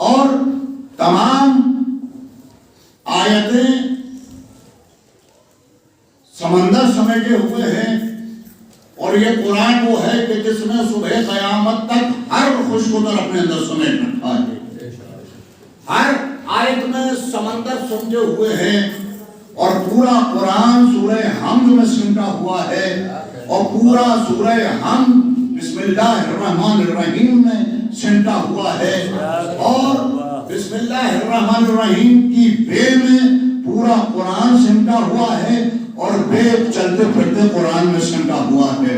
اور تمام آیتیں سمندر سمیٹے ہوئے ہیں، اور یہ قرآن وہ ہے کہ جس میں صبح قیامت تک ہر خوش خبر اپنے اندر سمیٹ رکھا ہے. ہر آیت میں سمندر سمجھے ہوئے ہیں، اور پورا قرآن سورہ حمد میں سمٹا ہوا ہے، اور پورا سورہ حمد بسم اللہ الرحمن الرحیم میں سمٹا ہوا ہے، اور بسم اللہ الرحمن الرحیم کی بے میں پورا قرآن سمٹا ہوا ہے، اور بے چلتے پھرتے قرآن میں سمٹا ہوا ہے.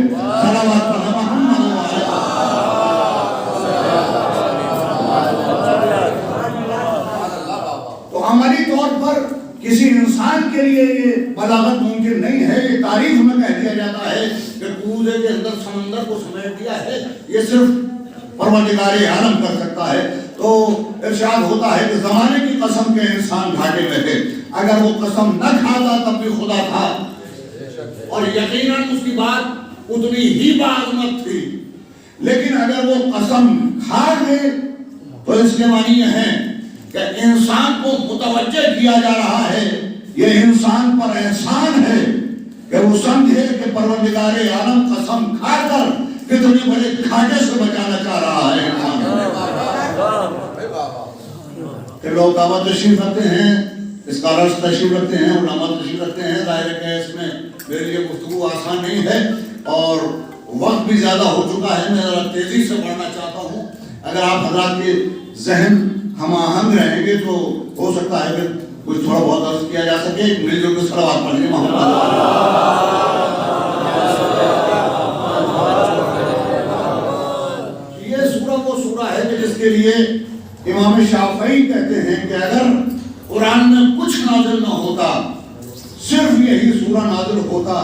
بلاغت ممکن نہیں ہے. یہ تعریف میں کہہ دیا جاتا ہے کہ کوزے کے اندر سمندر کو سمیٹ دیا ہے، یہ صرف پروردگار عالم کر سکتا ہے. تو ارشاد ہوتا ہے کہ زمانے کی قسم کے انسان گھاٹے میں تھے، اگر وہ قسم نہ کھاتا تب بھی خدا تھا، اور یقیناً اس کی بات اتنی ہی باعظمت تھی. لیکن اگر وہ قسم کھا لے تو اس کے معنی یہ ہے کہ انسان کو متوجہ کیا جا رہا ہے، یہ انسان پر احسان ہے کہ وہ سمجھے کہ پروردگار عالم قسم کھا کر کتنے بڑے گھاٹے سے بچانا چاہ رہا ہے. کہ لوگ دعوت تشریف رکھتے ہیں، اسکالرز تشریف رکھتے ہیں، علماء تشریف رکھتے ہیں. ظاہر ہے کہ اس میں میرے لیے گفتگو آسان نہیں ہے اور وقت بھی زیادہ ہو چکا ہے. میں ذرا تیزی سے بڑھنا چاہتا ہوں. اگر آپ حضرات کے ذہن ہم آہنگ رہیں گے تو ہو سکتا ہے کہ کچھ تھوڑا بہت عرض کیا جا سکے. مل جل کے صلوات پڑھ لیں. یہ سورہ وہ سورہ ہے کہ جس کے لیے امام شافعی کہتے ہیں کہ اگر قرآن میں کچھ نازل نہ ہوتا، صرف یہی سورہ نازل ہوتا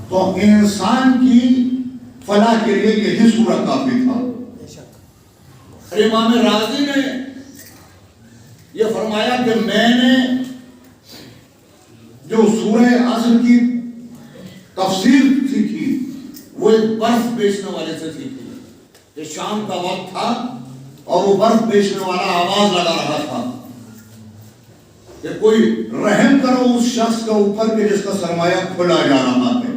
تو انسان کی فلاح کے لیے یہی سورہ کافی تھا. امام رازی نے یہ فرمایا کہ میں نے جو سورہ عصر کی تفسیر سیکھی وہ ایک برف بیچنے والے سے سیکھی کہ شام کا وقت تھا اور وہ برف بیچنے والا آواز لگا رہا تھا کہ کوئی رحم کرو اس شخص کے اوپر کہ جس کا سرمایہ کھلا جا رہا ہے.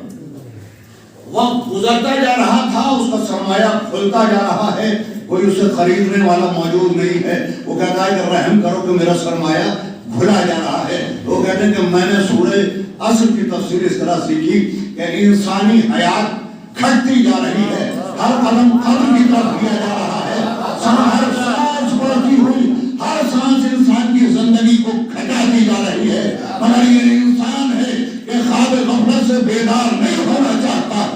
وقت گزرتا جا رہا تھا، اس کا سرمایہ کھلتا جا رہا ہے، کوئی اسے خریدنے والا موجود نہیں ہے. وہ کہتا ہے کہ رحم کرو کہ میرا سرمایہ کھلا جا رہا ہے. وہ کہتے ہیں کہ میں نے سورہ عصر کی تفسیر اس طرح سیکھی کہ انسانی حیات کھٹتی جا رہی ہے، ہر قدم قبر کی طرف لیا جا رہا ہے. ہر سانس بڑھتی ہوئی، ہر سانس انسان کی زندگی کو کھٹاتی جا رہی ہے. مگر یہ انسان ہے کہ خواب غفلت سے بیدار نہیں ہونا چاہتا.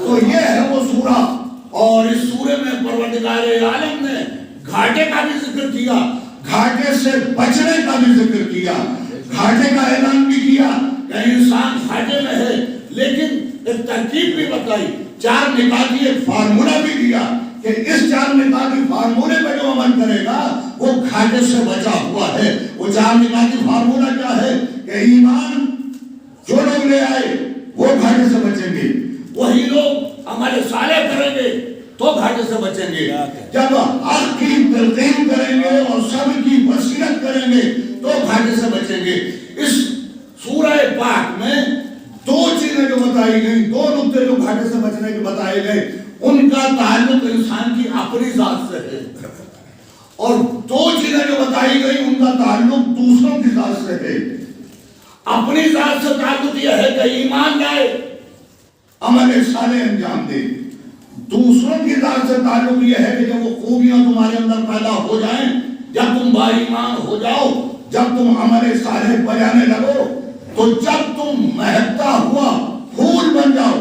تو یہ ہے وہ سورہ. اور اس سورے میں پروردگار عالم نے گھاٹے کا بھی ذکر کیا، گھاٹے سے بچنے کا بھی ذکر کیا، گھاٹے کا اعلان بھی کیا کہ انسان گھاٹے میں ہے. لیکن ایک ترکیب بھی بتائی، 4 نکات کی ایک فارمولہ بھی دیا کہ اس 4 نکات کی فارمولے پہ جو عمل کرے گا وہ گھاٹے سے بچا ہوا ہے. وہ 4 نکات کی فارمولہ کیا ہے کہ ایمان جو لوگ لے آئے وہ گھاٹے سے بچیں گے، وہی لوگ عمل صالح کریں گے تو گھاٹے سے بچیں گے. جب حق کی تلقین کریں گے اور صبر کی بصیرت کریں گے تو گھاٹے سے بچیں گے. اس سورہ پاک میں 2 چیزیں جو بتائی گئی، 2 نقطے جو گھاٹے سے بچنے کے بتائے گئے، ان کا تعلق انسان کی اپنی ذات سے ہے، اور 2 چیزیں جو بتائی گئی ان کا تعلق دوسروں کی ذات سے ہے. اپنی ذات سے تعلق یہ ہے کہ ایمان لائے، عمل صالح انجام دے. دوسروں کی ذات سے تعلق یہ ہے کہ جب وہ خوبیاں تمہارے اندر پیدا ہو جائیں، جب تم با ایمان ہو جاؤ، جب تم عمل صالح بجانے لگو، تو جب تم مہکتا ہوا پھول بن جاؤ.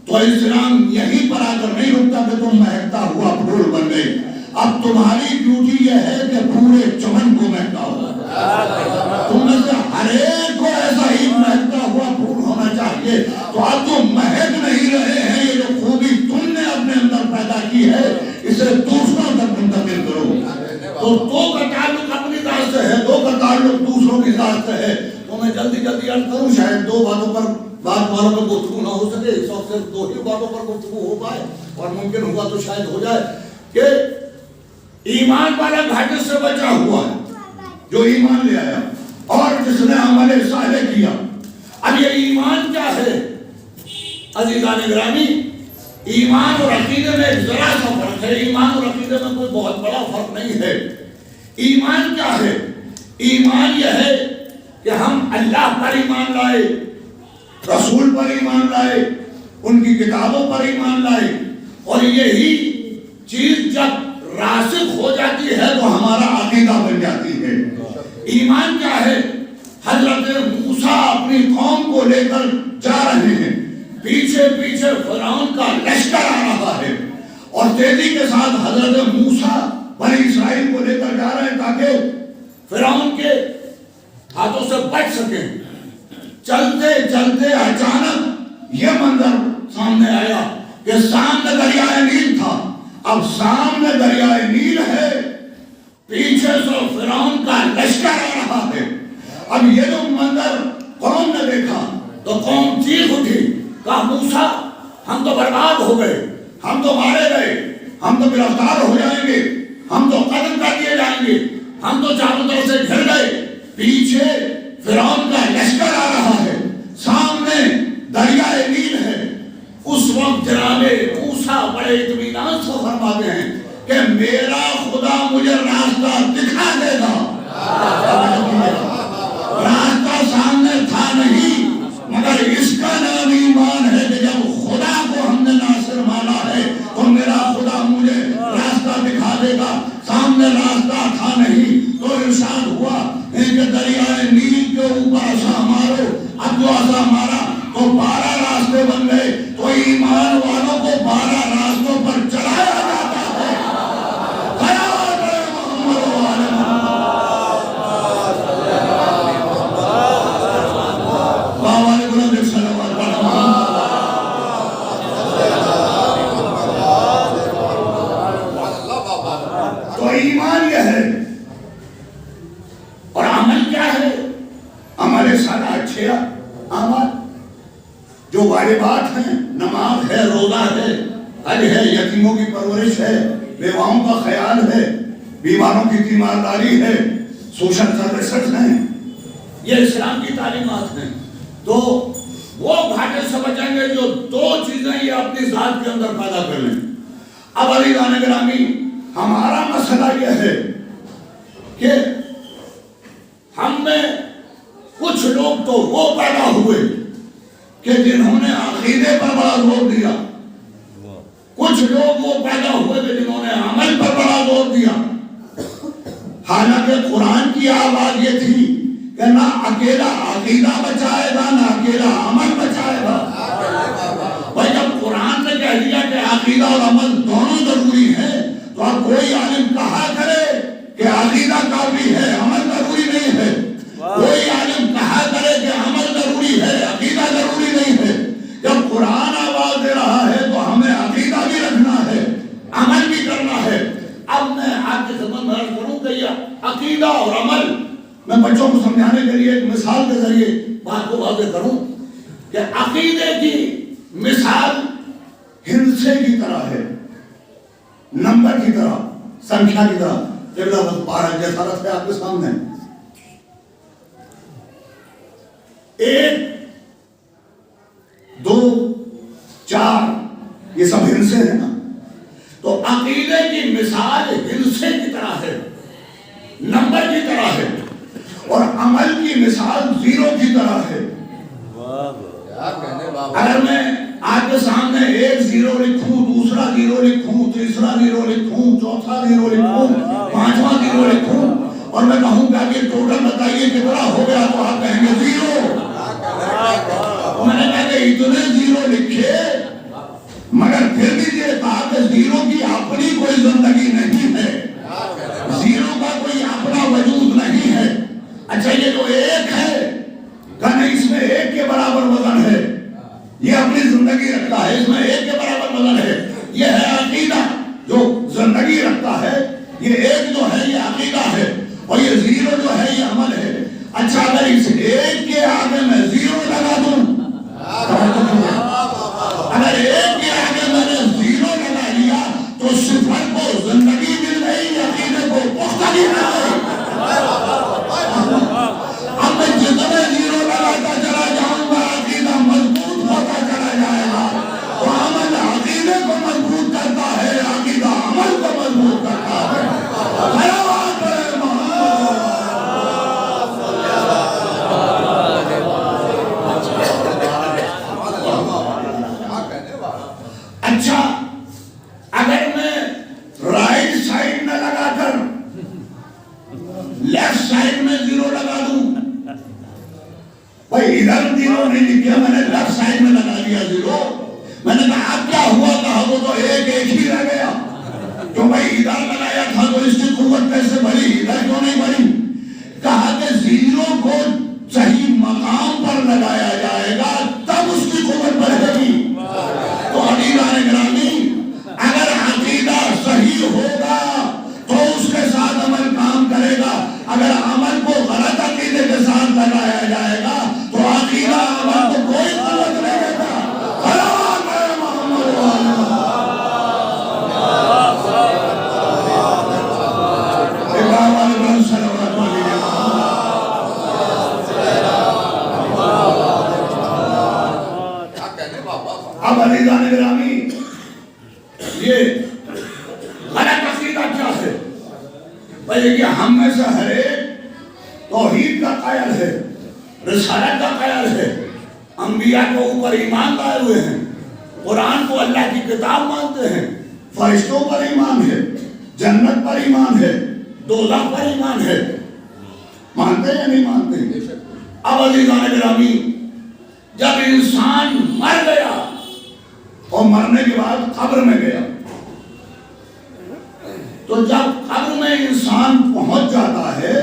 تو اسلام یہیں پر آ کر نہیں رکتا کہ تم مہکتا ہوا پھول بن گئے. اب تمہاری ڈیوٹی یہ ہے کہ پورے چمن کو مہکاؤ. تم میں سے ہر ایک کو ایسا ہی مہکتا ہوا پھول ہونا چاہیے. تو اب تم مہک نہیں رہے ہیں، یہ جو خوبی تم نے اپنے اندر پیدا کی ہے اسے دوسروں تک منتقل کرو. تو 2 کا تعلق اپنی ذات سے ہے، 2 کا تعلق دوسروں کی ذات سے ہے. تو میں جلدی عرض کروں، شاید 2 باتوں پر بات والوں پر گفتگو نہ ہو سکے، اس وقت صرف 2 ہی باتوں پر گفتگو ہو پائے، اور ممکن ہوا تو شاید ہو جائے کہ ایمان والا گھاٹے سے بچا ہوا ہے جو ایمان لے آیا اور جس نے عمل صالح کیا. اب یہ ایمان کیا ہے عزیزان گرامی؟ ایمان اور عقیدے میں ایک ذرا سا فرق ہے. ایمان اور عقیدے میں کوئی بہت بڑا فرق نہیں ہے. ایمان کیا ہے؟ ایمان یہ ہے کہ ہم اللہ پر ایمان لائے، رسول پر ایمان لائے، ان کی کتابوں پر ایمان لائے، اور یہی چیز جب راسخ ہو جاتی ہے تو ہمارا عقیدہ بن جاتی ہے. ایمان کیا ہے؟ حضرت موسیٰ اپنی قوم کو لے کر جا رہے ہیں، پیچھے فرعون کا لشکر آ رہا ہے، اور تیزی کے ساتھ حضرت موسیٰ اسرائیل کو لے کر جا رہے ہیں تاکہ فرعون کے ہاتھوں سے بچ سکیں. چلتے چلتے اچانک یہ منظر سامنے آیا کہ سامنے دریائے نیل تھا. اب سامنے دریائے نیل ہے, پیچھے سے فرعون کا لشکر آ رہا ہے. اب یہ جو منظر قوم نے دیکھا تو قوم چیخ اٹھی, کہا موسیٰ ہم تو برباد ہو گئے, ہم تو مارے گئے, ہم تو گرفتار ہو جائیں گے, ہم تو قتل کر دیے جائیں گے, ہم تو چاروں طرف سے گھر گئے. پیچھے فرعون کا لشکر آ رہا ہے, سامنے دریائے نیل ہے. اس وقت جناب موسیٰ بڑے اطمینان سے فرماتے ہیں کہ میرا خدا مجھے راستہ دکھا دے گا. راستہ سامنے تھا نہیں, مگر اس کا نام ایمان ہے کہ جب خدا کو ہم نے ناصر مانا ہے تو میرا خدا مجھے راستہ دکھا دے گا. سامنے راستہ تھا نہیں تو ارشاد ہوا کہ دریائے نیل کے اوپر عصا مارو. اب جو عصا مارا تو 12 راستے بن گئے. تو ایمان والوں کو 12 راستوں پر چلایا جاتا ہے. تو ایمان یہ ہے. اور عمل کیا ہے؟ عمل ہے سارا اچھے عمل جو واجبات ہیں, نماز ہے, روزہ ہے, حج ہے, یتیموں کی پرورش ہے, بیواؤں کا خیال ہے, بیماروں کی تیمارداری ہے, سوشل سروسز ہیں. یہ اسلام کی تعلیمات ہیں. تو وہ گھاٹے سے بچیں گے جو 2 چیزیں یہ اپنی ذات کے اندر پیدا کر لیں. اب عزیزان گرامی, ہمارا مسئلہ یہ ہے کہ ہم میں کچھ لوگ تو وہ پیدا ہوئے کہ جنہوں نے عقیدے پر بڑا زور دیا, کچھ لوگ وہ پیدا ہوئے کہ جنہوں نے عمل پر بڑا زور دیا. حالانکہ قرآن کی آواز یہ تھی کہ نہ اکیلا عقیدہ بچائے گا نہ اکیلا عمل بچائے گا. بھائی جب قرآن نے کہہ دیا کہ عقیدہ اور عمل دونوں ضروری ہیں تو اب کوئی عالم کہا کرے کہ عقیدہ کافی ہے عمل ضروری نہیں ہے. کوئی عالم کہا کرے کہ عمل ضروری ہے عقیدہ ضروری نہیں ہے. جب قرآن آواز دے رہا ہے تو ہمیں عقیدہ بھی رکھنا ہے, عمل بھی کرنا ہے. اب میں آپ کے خدمت میں عرض کروں کہ یہ عقیدہ اور عمل, میں بچوں کو سمجھانے کے لیے ایک مثال کے ذریعے بات کو واضح کروں کہ عقیدے کی مثال ہندسے کی طرح ہے, نمبر کی طرح, سنکھیا کی طرح. جب 12 جیسا رکھتے آپ کے سامنے 1 2 4 یہ سب ہندسے ہیں نا. تو عقیدے کی مثال ہندسے کی طرح ہے, نمبر کی طرح ہے, اور عمل کی مثال 0 کی طرح ہے. اگر میں آپ کے سامنے 1 0 لکھوں, دوسرا 0 لکھوں, تیسرا 0 لکھوں, چوتھا 0 لکھوں, 5واں 0 لکھوں اور میں کہوں گا کہ ٹوٹل بتائیے کتنا ہو گیا تو آپ کہیں گے 0. میں نے کہا کہ اتنے 0 لکھے مگر پھر بھی یہ کہا کہ 0 کی اپنی کوئی زندگی نہیں ہے, 0 کا کوئی اپنا وجود نہیں ہے. اچھا یہ جو 1 ہے کہنا اس میں 1 کے برابر وزن ہے, یہ اپنی زندگی رکھتا ہے, اس میں 1 کے برابر وزن ہے. یہ ہے عقیدہ جو زندگی رکھتا ہے. یہ 1 جو ہے یہ عقیدہ ہے اور یہ 0 جو ہے یہ عمل ہے. اچھا اگر اس 1 کے آگے میں 0 لگا دوں, اگر 1 کے آگے میں نے 0 لگا لیا تو صفر کو زندگی مل گئی, عقیدے کو پختگی مل گئی. اب میں جتنے 0 لگاتا چلا جاؤں گا عقیدہ مضبوط ہوتا چلا جائے گا. تو عمل عقیدے کو مضبوط کرتا ہے, عقیدہ عمل کو مضبوط کرتا ہے. اچھا اگر میں رائٹ سائڈ میں لگا کر لیفٹ سائڈ میں 0 لگا دوں, بھائی ادھر 0 نہیں لکھا, میں نے لیفٹ سائڈ میں لگا دیا 0. میں نے کہا اب کیا ہوا, کہا وہ تو 1 ہی رہ گیا. جو بھائی ادھر لگایا تھا تو اس کی قوت کیسے بڑھی، ادھر کیوں نہیں بڑھی؟ کہا کہ زیروں کو صحیح مقام پر لگایا جائے گا تب اس کی قوت بڑھے گی۔ تو عزیزان گرامی، اگر عقیدہ صحیح ہوگا تو اس کے ساتھ عمل کام کرے گا، اگر عمل کو غلط عقیدے کے ساتھ لگایا جائے گا تو عقیدہ عمل کو کوئی قوت نہیں دیتا۔ اب عزیزان گرامی، یہ غلط عقیدہ کیا ہے؟ بھئی کہ ہم میں سے ہر ایک توحید کا قائل ہے، رسالت کا قائل ہے، انبیاء کے اوپر ایمان لائے ہوئے ہیں، قرآن کو اللہ کی کتاب مانتے ہیں، فرشتوں پر ایمان ہے، جنت پر ایمان ہے، دوزخ پر ایمان ہے، مانتے یا نہیں مانتے؟ اب عزیزان گرامی، جب انسان مر گیا اور مرنے کے بعد قبر میں گیا، تو جب قبر میں انسان پہنچ جاتا ہے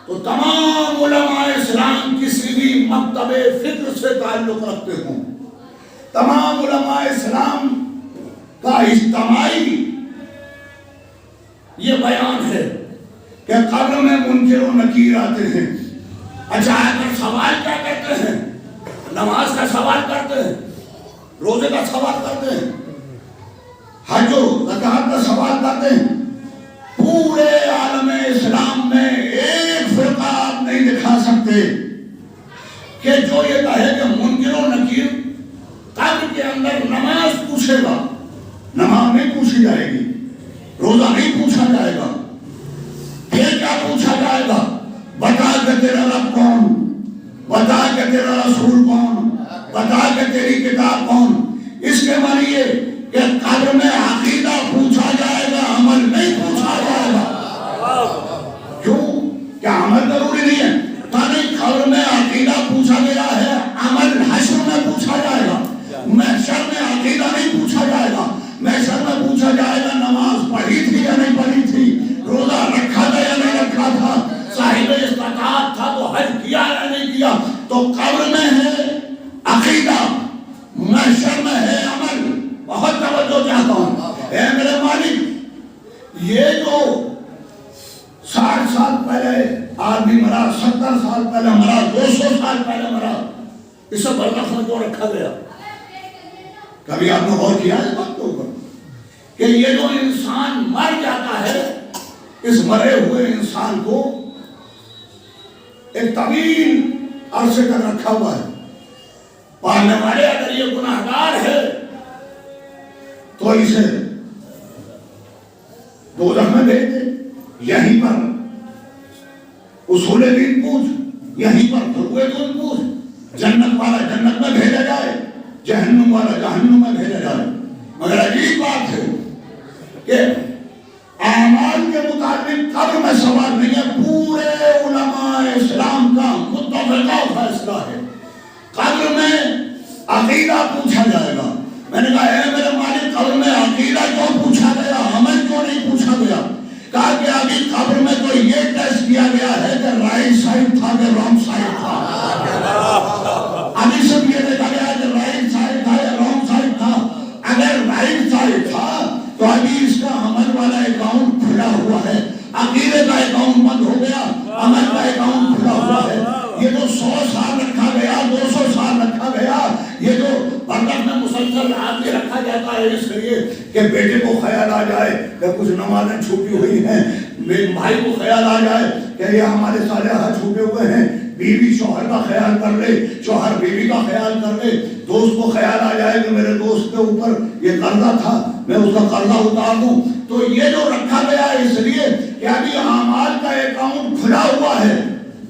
تو تمام علماء اسلام کسی بھی مکتب فکر سے تعلق رکھتے ہوں، تمام علماء اسلام کا اجتماعی یہ بیان ہے کہ قبر میں منکر و نکیر آتے ہیں۔ اچھا اگر سوال کیا کرتے ہیں؟ نماز کا سوال کرتے ہیں، روزے کا سوال کرتے ہیں، حج و زکوٰۃ کا سوال کرتے ہیں۔ پورے عالم اسلام میں ایک فرقہ آپ نہیں دکھا سکتے کہ جو یہ کہے کہ منکر و نکیر قبر کے اندر نماز پوچھے گا، نماز نہیں پوچھی جائے گی، روزہ نہیں پوچھا جائے گا، پھر کیا پوچھا جائے گا؟ بتا کہ تیرا رب کون، بتا کہ تیرا رسول کون، بتا کہ تیری کتاب کون۔ اس کے معنی یہ کہ قبر میں عقیدہ پوچھا جائے گا، عمل نہیں پوچھا جائے گا۔ کیوں؟ کیا عمل ضروری نہیں ہے؟ نہیں، قبر میں عقیدہ پوچھا گیا ہے، عمل حشر میں پوچھا جائے گا، محشر میں عقیدہ نہیں پوچھا جائے گا۔ محشر میں پوچھا جائے گا نماز پڑھی تھی یا نہیں پڑھی تھی، روزہ رکھا تھا یا نہیں رکھا تھا، صاحب استطاعت تھا تو حج کیا یا نہیں کیا۔ تو قبر میں ہے عقیدہ، محشر میں ہے عمل۔ بہت توجہ چاہتا ہوں، اے میرے مالک، یہ جو 60 سال پہلے آدمی مرا، 70 سال پہلے مرا، 200 سال پہلے مرا، اسے برزخ میں کیوں رکھا گیا؟ کبھی آپ نے غور کیا ہے بات کے اوپر کہ یہ جو انسان مر جاتا ہے، اس مرے ہوئے انسان کو ایک طویل عرصے تک رکھا ہوا ہے۔ پالنے والے اگر یہ گناہگار ہے تو اسے دوزخ میں بھیج دے، یہیں پر اصول دین پوچھ، یہیں پر فروع دین پوچھ، جنت والا جنت میں بھیجا جائے، جہنم والا جہنم میں بھیجا جائے۔ مگر عجیب بات ہے کہ اعمال کے مطابق قبر میں سوال نہیں ہے، پورے علماء اسلام کا متفقہ فیصلہ ہے قبر میں عقیدہ پوچھا جائے گا۔ میں نے کہا اے میرے مالک، قبر میں عقیدہ کیوں پوچھا گیا، عمل کیوں نہیں پوچھا گیا؟ کہا کہ ابھی قبر میں تو یہ ٹیسٹ کیا گیا ہے کہ رائٹ سائڈ تھا کہ رانگ سائڈ تھا، ابھی سب یہ دیکھا گیا کہ رائٹ سائڈ تھا یا رانگ سائڈ تھا۔ اگر رائٹ سائڈ تھا تو ابھی اس کا عمل والا اکاؤنٹ کھلا ہوا ہے، عقیدے کا اکاؤنٹ بند ہو گیا، عمل کا اکاؤنٹ کھلا ہوا ہے۔ یہ جو 100 سال رکھا گیا، 200 سال رکھا گیا، یہ جو برزخ میں مسلسل آدمی رکھا جاتا ہے اس لیے کہ بیٹے کو خیال آ جائے کہ کچھ نمازیں چھوٹی ہوئی ہیں، میرے بھائی کو خیال آ جائے کہ یہ ہمارے صالحہ چھوٹے ہوئے ہیں، بیوی شوہر کا خیال کر لے، شوہر بیوی کا خیال کر لے، دوست کو خیال آ جائے کہ میرے دوست کے اوپر یہ قرضہ تھا، میں اس کا قرضہ اتار دوں۔ تو یہ جو رکھا گیا اس لیے کہ ابھی اعمال کا اکاؤنٹ کھلا ہوا ہے،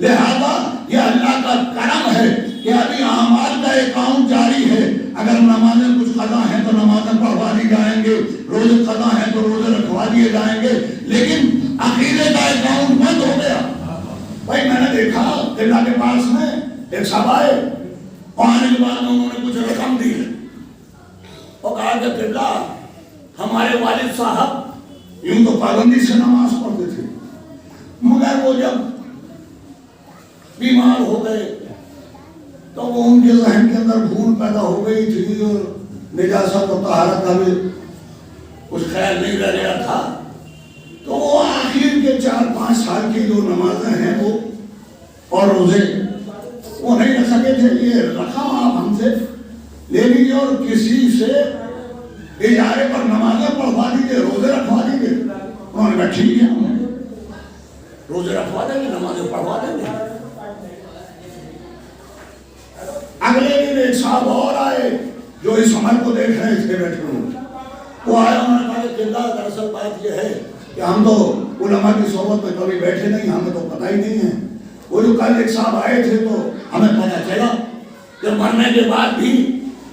لہذا یہ اللہ کا کرم ہے کہ ابھی اعمال کا اکاؤنٹ جاری ہے۔ اگر نمازیں کچھ قضا ہیں تو نمازیں پڑھوا دی جائیں گے، روزے قضا ہیں تو روزے رکھوا دیے جائیں گے، لیکن عقیدے کا اکاؤنٹ بند ہو گیا۔ بھائی میں نے دیکھا قبلہ کے پاس میں ایک صاحب آئے، آنے کے بعد انہوں نے کچھ رقم دی، وہ کہا کہ قبلہ ہمارے والد صاحب یوں تو پابندی سے نماز پڑھتے تھے، مگر وہ جب بیمار ہو گئے تو وہ ان کے ذہن کے اندر بھول پیدا ہو گئی تھی اور نجاست و طہارت کا بھی کچھ خیال نہیں رہ گیا تھا، تو وہ آخر کے 4-5 سال کی جو نمازیں ہیں وہ اور روزے وہ نہیں رکھ سکے تھے۔ یہ رقم آپ ہم سے لے لیجیے اور کسی سے اجارے پر نمازیں پڑھوا دیجیے، روزے رکھوا دیجیے۔ انہوں نے کہا ٹھیک ہے، ہم روزے رکھوا دیں گے، نمازیں پڑھوا دیں گے۔ اگلے دن ایک صاحب اور آئے جو اس عمل کو دیکھ رہے تھے بیٹھے ہوئے، وہ آیا، انہوں نے کہا کہ دراصل بات یہ ہے کہ ہم تو علماء کی صحبت میں کبھی بیٹھے نہیں، ہمیں تو پتہ ہی نہیں ہے۔ وہ جو کل ایک صاحب آئے تھے تو ہمیں پتہ چلا کہ مرنے کے بعد بھی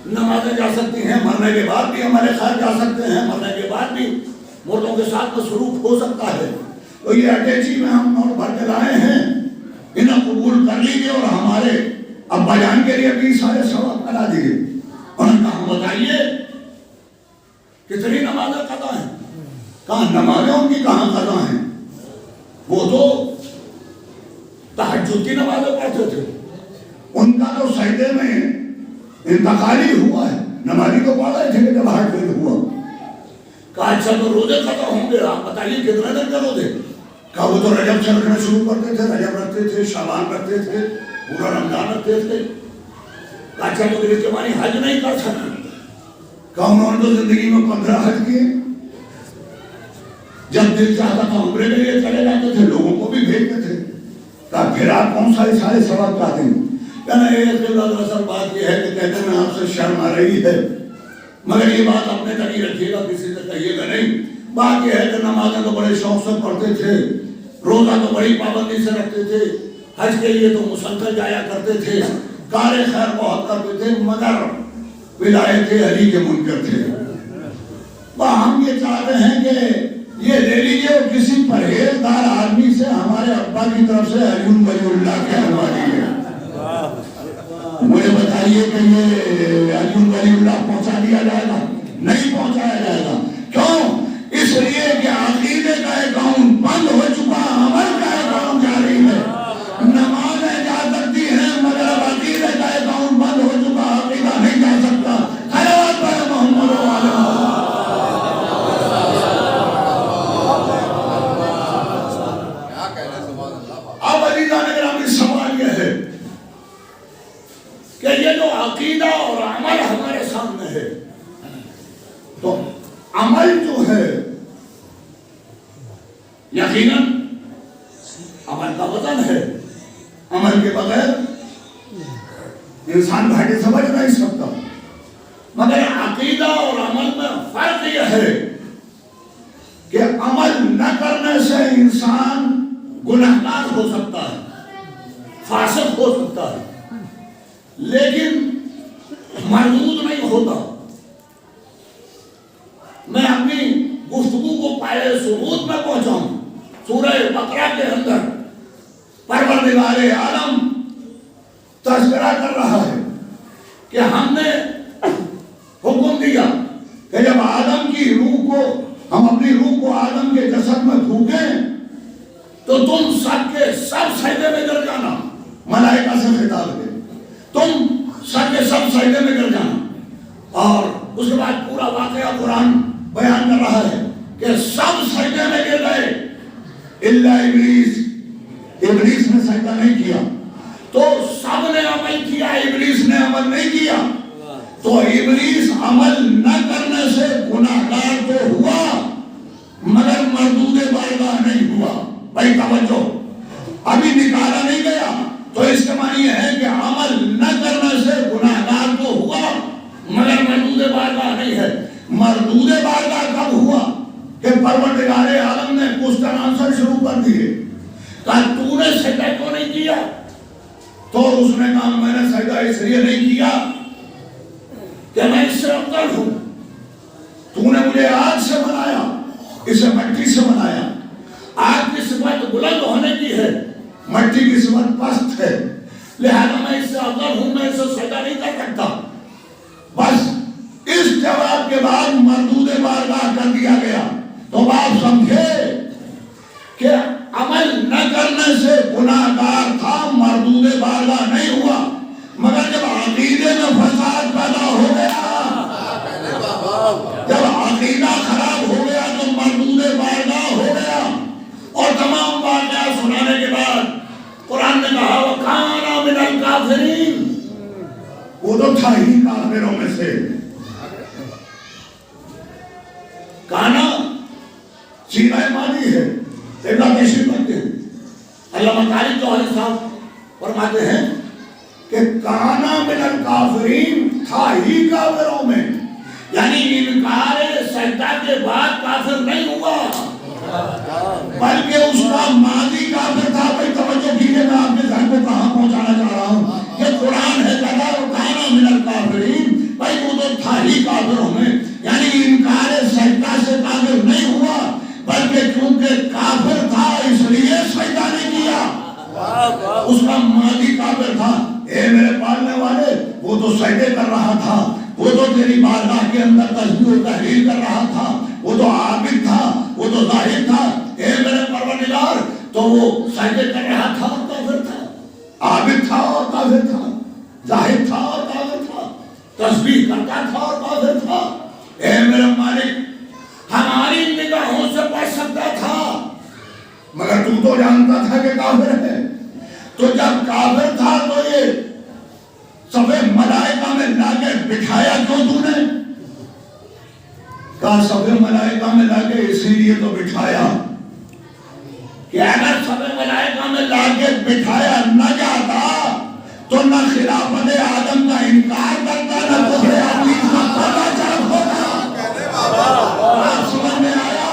نمازیں جا سکتی ہیں، مرنے کے بعد بھی ہمارے خیر جا سکتے ہیں، مرنے کے بعد بھی مردوں کے ساتھ مصروف ہو سکتا ہے۔ تو یہ اٹیچی میں ہم نوٹ بھر کے لائے ہیں، انہیں قبول کر لیجیے اور ہمارے ابا جان کے لیے بھی سارے ثواب کرا دیجیے۔ انہوں نے کہا بتائیے کتنی نمازیں قضا ہیں؟ کہاں نمازیں ان کی کہاں قضا ہیں، وہ تو تہجد کی نمازیں پڑھتے تھے، ان کا تو سجدے میں انتقال ہی ہوا ہے، نمازی تو پڑھ رہے تھے کہ جب ہارٹ فیل ہوا۔ کہا اچھا تو روزے قضا ہوں گے، آپ بتائیے کتنے دن کے روزے؟ کہا وہ تو رجب سے رکھنا شروع کرتے تھے، رجب رکھتے تھے، شعبان رکھتے تھے، پورا رمضان رکھتے تھے۔ کہا اچھا تو اس کے معنی حج نہیں کر سکتے؟ کہا انہوں نے تو زندگی میں 15 حج کیے، جب دل چاہتا تھا عمرے کے لیے چلے جاتے تھے، لوگوں کو بھی بھیجتے تھے۔ کہا پھر آپ کون سارے ثواب چاہتے ہیں؟ کہنا یہ دراصل بات یہ ہے کہ کہتے ہیں آپ سے شرم آ رہی ہے، مگر یہ بات اپنے تک ہی رکھیے گا، کسی سے کہیے گا نہیں۔ بات یہ ہے کہ نمازیں تو بڑے شوق سے پڑھتے تھے، روزہ تو بڑی پابندی سے رکھتے تھے، حج کے لیے تو مسلسل جایا کرتے تھے، کار خیر بہت کرتے تھے، مگر ولایت علی کے منکر تھے۔ ہم یہ چاہتے ہیں کہ یہ لے لیجیے اور کسی پرہیزگار آدمی سے ہمارے ابا کی طرف سے علی ولی اللہ کے حوالے ہے، مجھے بتائیے کہ یہ علی ولی اللہ پہنچا دیا جائے گا؟ نہیں پہنچایا جائے گا۔ کیوں؟ اس لیے کہ عقیدے کا اکاؤنٹ بند ہو چکا، عمل کا اکاؤنٹ جاری ہے۔ نمازیں جا سکتی ہیں مگر اب عقیدے کا اکاؤنٹ بند ہو چکا، عقیدہ نہیں جا سکتا۔ خیرات پر محمد و علیہ کہ یہ جو عقیدہ اور عمل ہمارے سامنے ہے، تو عمل جو ہے یقیناً عمل کا وزن ہے، عمل کے بغیر انسان گھاٹے سمجھ نہیں سکتا، مگر عقیدہ اور عمل میں فرق یہ ہے کہ عمل نہ کرنے سے انسان گنہگار ہو سکتا ہے، فاسق ہو سکتا ہے، لیکن مردود نہیں ہوتا۔ میں اپنی گفتگو کو پائے ثبوت میں پہنچاؤں، سورہ بقرہ کے اندر پروردگار عالم تذکرہ کر رہا ہے کہ ہم نے حکم دیا کہ جب آدم کی روح کو، ہم اپنی روح کو آدم کے جسد میں پھونکیں تو تم سب کے سب سجدے میں گر جانا، ملائکہ سے خطاب ہے، تم سب کے سب سجدے میں گر جانا۔ اور اس کے بعد پورا واقعہ قرآن بیان کر رہا ہے کہ سب سجدے میں گر گئے الا ابلیس، ابلیس نے سجدہ نہیں کیا۔ تو سب نے عمل کیا، ابلیس نے عمل نہیں کیا، تو ابلیس عمل نہ کرنے سے گناہگار تو ہوا مگر مردود بارگاہ نہیں ہوا۔ بھائی توجہ، ابھی نکالا نہیں گیا، تو اس کے معنی یہ ہے کہ عمل نہ کرنے سے گناہگار تو ہوا مگر مردود بارگاہ نہیں ہے۔ مردود بارگاہ کب ہوا کہ پروردگار عالم نے کوسچن آنسر شروع کر دیے، کہا تو نے سجدہ کیوں نہیں کیا؟ تو اس نے کہا میں نے سجدہ اس لیے نہیں کیا کہ میں اس سے افضل ہوں، تو نے مجھے آگ سے بنایا، اسے مٹی سے بنایا، آگ کی صفت بلند ہونے کی ہے، مٹی کی صفت پست ہے، لہذا میں اس سے افضل ہوں، میں اس سے سجدہ نہیں کر سکتا۔ بس اس جواب کے بعد مردود بارگاہ کر دیا گیا. تو آپ سمجھے کہ عمل نہ کرنے سے گناہگار تھا، مردود بارگاہ نہیں ہوا، مگر جب عقیدے میں فساد پیدا ہو گیا، جب عقیدہ خراب ہو گیا تو مردود بارگاہ ہو گیا. اور تمام واقعات سنانے کے بعد قرآن نے کہا وَكَانَ مِنَ الْكَافِرِينَ، وہ تو تھا ہی کافروں میں سے. کانا سیغہ ماضی ہے. ایک بات تشریف کرتے ہیں علامہ طالب جوہری صاحب فرماتے ہیں کہ کانا من الکافرین، تھا ہی کافروں میں، یعنی انکار سجدہ کے بعد کافر نہیں ہوا بلکہ اس کا ماضی کافر تھا. بھائی توجہ کیجئے، میں آپ کے ذہن کو کہاں پہنچانا چاہ رہا ہوں. یہ قرآن ہے کہا کانا من الکافرین، بھائی وہ تو تھا ہی کافروں میں، یعنی انکار سجدہ سے کافر نہیں ہوا بلکہ کیونکہ کافر تھا اس لیے سجدہ نہیں کیا، اس کا ماضی کافر تھا. اے میرے پالنے والے، وہ تو سجدے کر رہا تھا، وہ تو تیری بارگاہ کے اندر تسبیح و تحلیل کر رہا تھا، وہ تو عابد تھا، وہ تو زاہد تھا. اے میرے پروردگار، تو وہ سجدے کر رہا تھا اور کافر تھا، عابد تھا اور کافر تھا، زاہد تھا اور کافر تھا، تسبیح کرتا تھا اور کافر تھا. اے میرے مالک، ہماری نگاہوں سے بچ سکتا تھا مگر تو جانتا تھا کہ کافر ہے. تو جب کافر تھا تو یہ صفِ ملائکہ میں لا کے بٹھایا کیوں تو نے؟ کہا صفِ ملائکہ میں لا کے اسی لیے تو بٹھایا کہ اگر صفِ ملائکہ میں لا کے بٹھایا نہ جاتا تو نہ خلافت آدم کا انکار کرتا، نہ کفر ابلیس کا پتہ چل ہوتا. آپ سمجھ میں آیا؟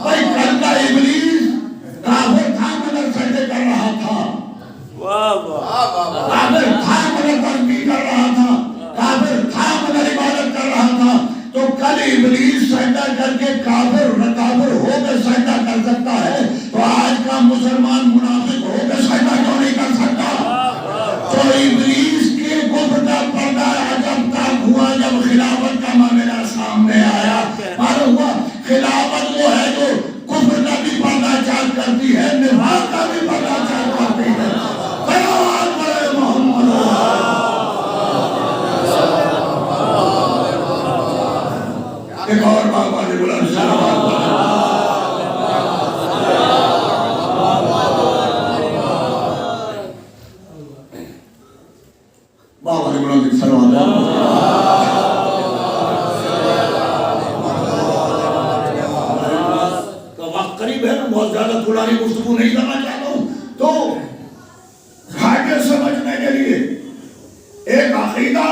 بھائی کل کا ابلیس کافر تھا مگر سجدے کر رہا تھا، کافر تھا مگر تسبیح کر رہا تھا، کافر تھا مگر عبادت کر رہا تھا. تو کل ابلیس سجدہ کر کے کافر ہو کے سجدہ کر سکتا ہے، تو آج کا مسلمان منافق ہو کے سجدہ کیوں نہیں کر سکتا؟ تو ابلیس کے کفر کا پردہ جب تک ہوا جب خلافت کا معاملہ سامنے آیا. معلوم ہوا خلافت وہ ہے جو کفر کا بھی پردہ چاک کرتی ہے، نفاق کا بھی پردہ چاک کرتی ہے. ایک اور بابا نے بولا بابا نے بولا وقت قریب ہے، میں بہت زیادہ طولانی گفتگو نہیں کرنا چاہتا ہوں. تو گھاٹے سمجھنے کے لیے ایک عقیدہ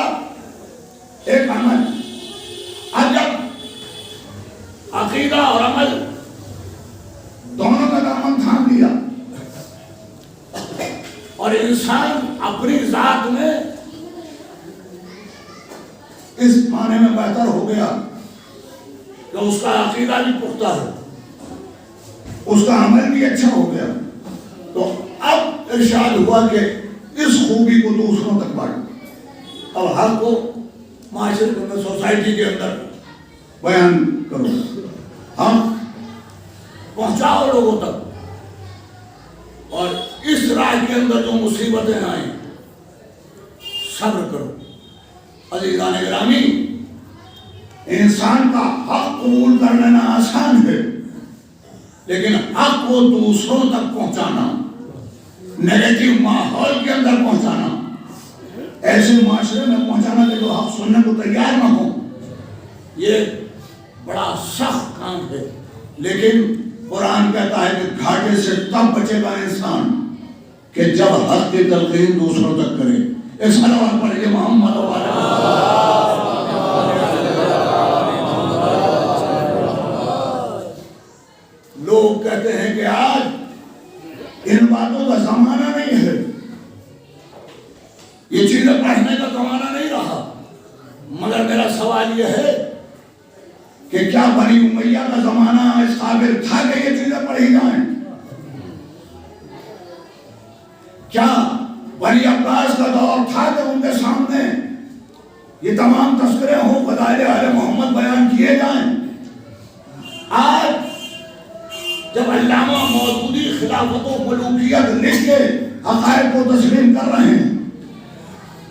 ایک عمل. اب جب عقیدہ اور عمل دونوں کا دامن تھام لیا اور انسان اپنی ذات میں اس معنی میں بہتر ہو گیا کہ اس کا عقیدہ بھی پختہ ہے، اس کا عمل بھی اچھا ہو گیا، تو اب ارشاد ہوا کہ اس خوبی کو دوسروں تک بانٹو. اب ہر کو معاشرے میں سوسائٹی کے اندر بیان کرو، ہم پہنچاؤ لوگوں تک، اور اس راہ کے اندر جو مصیبتیں آئیں صبر کرو. عزیزان گرامی، انسان کا حق قبول کر لینا آسان ہے، لیکن حق کو دوسروں تک پہنچانا، نیگیٹو ماحول کے اندر پہنچانا، ایسے معاشرے میں پہنچانا کہ جو حق سننے کو تیار نہ ہو، یہ بڑا سخت کام ہے. لیکن قرآن کہتا ہے کہ گھاٹے سے تب بچے گا انسان کہ جب حق کی تلقین دوسروں تک کرے. ایک صلوات پڑھیے محمد لوگ کہتے ہیں کہ آج ان باتوں کا زمانہ نہیں ہے، یہ چیزیں پڑھنے کا زمانہ نہیں رہا. مگر میرا سوال یہ ہے کہ کیا بنی امیہ کا زمانہ اس قابل تھا کہ یہ چیزیں پڑھی جائیں؟ کیا بنی عباس کا دور تھا کہ ان کے سامنے یہ تمام تذکرے ہوں، فضائل آل محمد بیان کیے جائیں؟ جب علامہ مودودی خلافت و ملوکیت لکھ کے حقائق کو تسلیم کر رہے ہیں،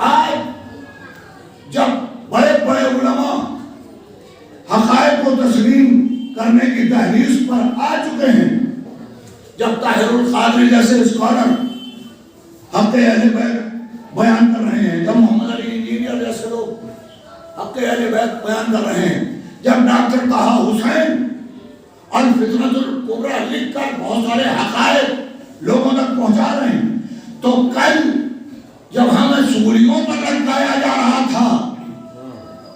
آج جب بڑے بڑے علماء حقائق کو تسلیم کرنے کی دہلیز پر آ چکے ہیں، جب طاہر القادری جیسے اسکالر حق اہل بیت بیان کر رہے ہیں، جب محمد علی انجینئر جیسے لوگ حق اہل بیت بیان کر رہے ہیں، جب ڈاکٹر طہ حسین الفتنۃ الکبریٰ لکھ کر بہت سارے حقائق لوگوں تک پہنچا رہے ہیں، تو کل جب ہمیں سوریوں پر لٹکایا جا رہا تھا